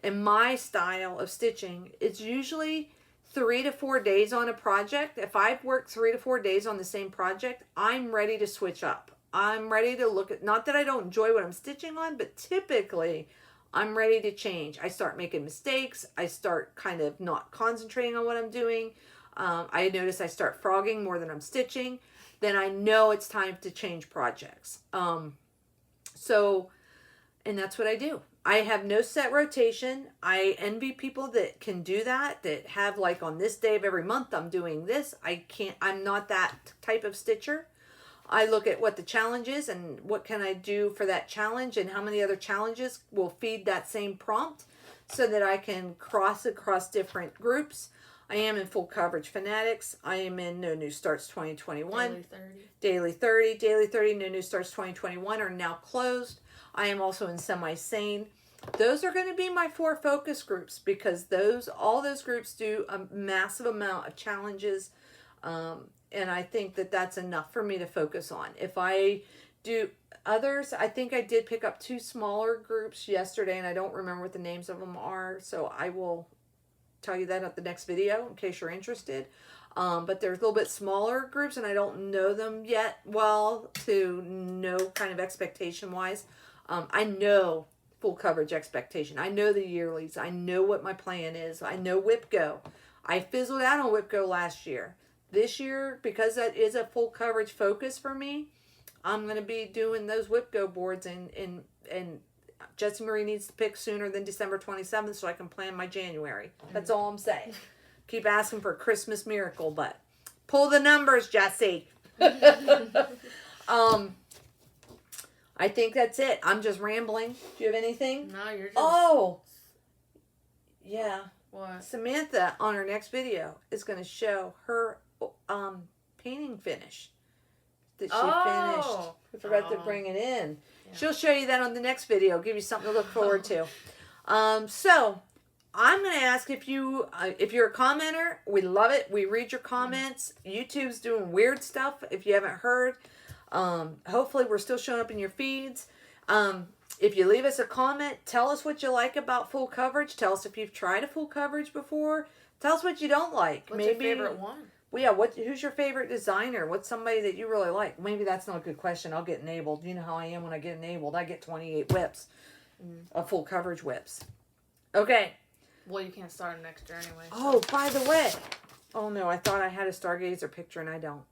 in my style of stitching, it's usually 3 to 4 days on a project. If I've worked 3 to 4 days on the same project, I'm ready to switch up. I'm ready to look at, not that I don't enjoy what I'm stitching on, but typically I'm ready to change. I start making mistakes. I start kind of not concentrating on what I'm doing. I notice I start frogging more than I'm stitching. Then I know it's time to change projects. And that's what I do. I have no set rotation. I envy people that can do that have like on this day of every month I'm doing this. I'm not that type of stitcher. I look at what the challenge is and what can I do for that challenge and how many other challenges will feed that same prompt so that I can cross across different groups. I am in full coverage fanatics. I am in No New Starts 2021. Daily 30, No New Starts 2021 are now closed. I am also in semi-sane. Those are going to be my 4 focus groups because all those groups do a massive amount of challenges. And I think that that's enough for me to focus on. If I do others, I think I did pick up 2 smaller groups yesterday, and I don't remember what the names of them are, so I will tell you that at the next video in case you're interested. But there's a little bit smaller groups, and I don't know them yet well to know kind of expectation-wise. I know full coverage expectation. I know the yearlies. I know what my plan is. I know WIP Go. I fizzled out on WIP Go last year. This year, because that is a full coverage focus for me, I'm going to be doing those WIP Go boards, and Jessie Marie needs to pick sooner than December 27th so I can plan my January. That's all I'm saying. Keep asking for a Christmas miracle, but pull the numbers, Jessie. I think that's it. I'm just rambling. Do you have anything? No, you're just... Oh! Yeah. What? Samantha, on her next video, is going to show her painting finish that she finished. We forgot to bring it in. Yeah. She'll show you that on the next video. Give you something to look forward to. So I'm going to ask if you're a commenter. We love it. We read your comments. YouTube's doing weird stuff. If you haven't heard, hopefully we're still showing up in your feeds. If you leave us a comment, tell us what you like about full coverage. Tell us if you've tried a full coverage before. Tell us what you don't like. What's your favorite one? Well, yeah, who's your favorite designer? What's somebody that you really like? Maybe that's not a good question. I'll get enabled. You know how I am when I get enabled. I get 28 whips of full coverage whips. Okay. Well, you can't start an extra anyway. So. Oh, by the way. Oh, no. I thought I had a Stargazer picture, and I don't.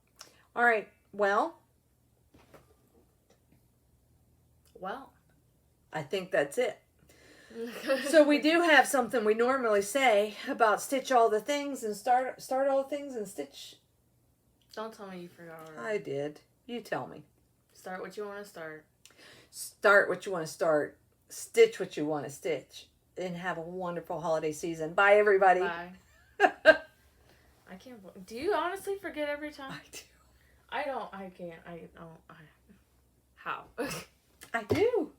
All right. Well, I think that's it. So we do have something we normally say about stitch all the things and start all the things and stitch. Don't tell me you forgot already. I did. You tell me. Start what you want to start. Start what you want to start. Stitch what you want to stitch. And have a wonderful holiday season. Bye, everybody. Bye. I can't. Do you honestly forget every time? I do. I don't. I can't. I don't. How? I do.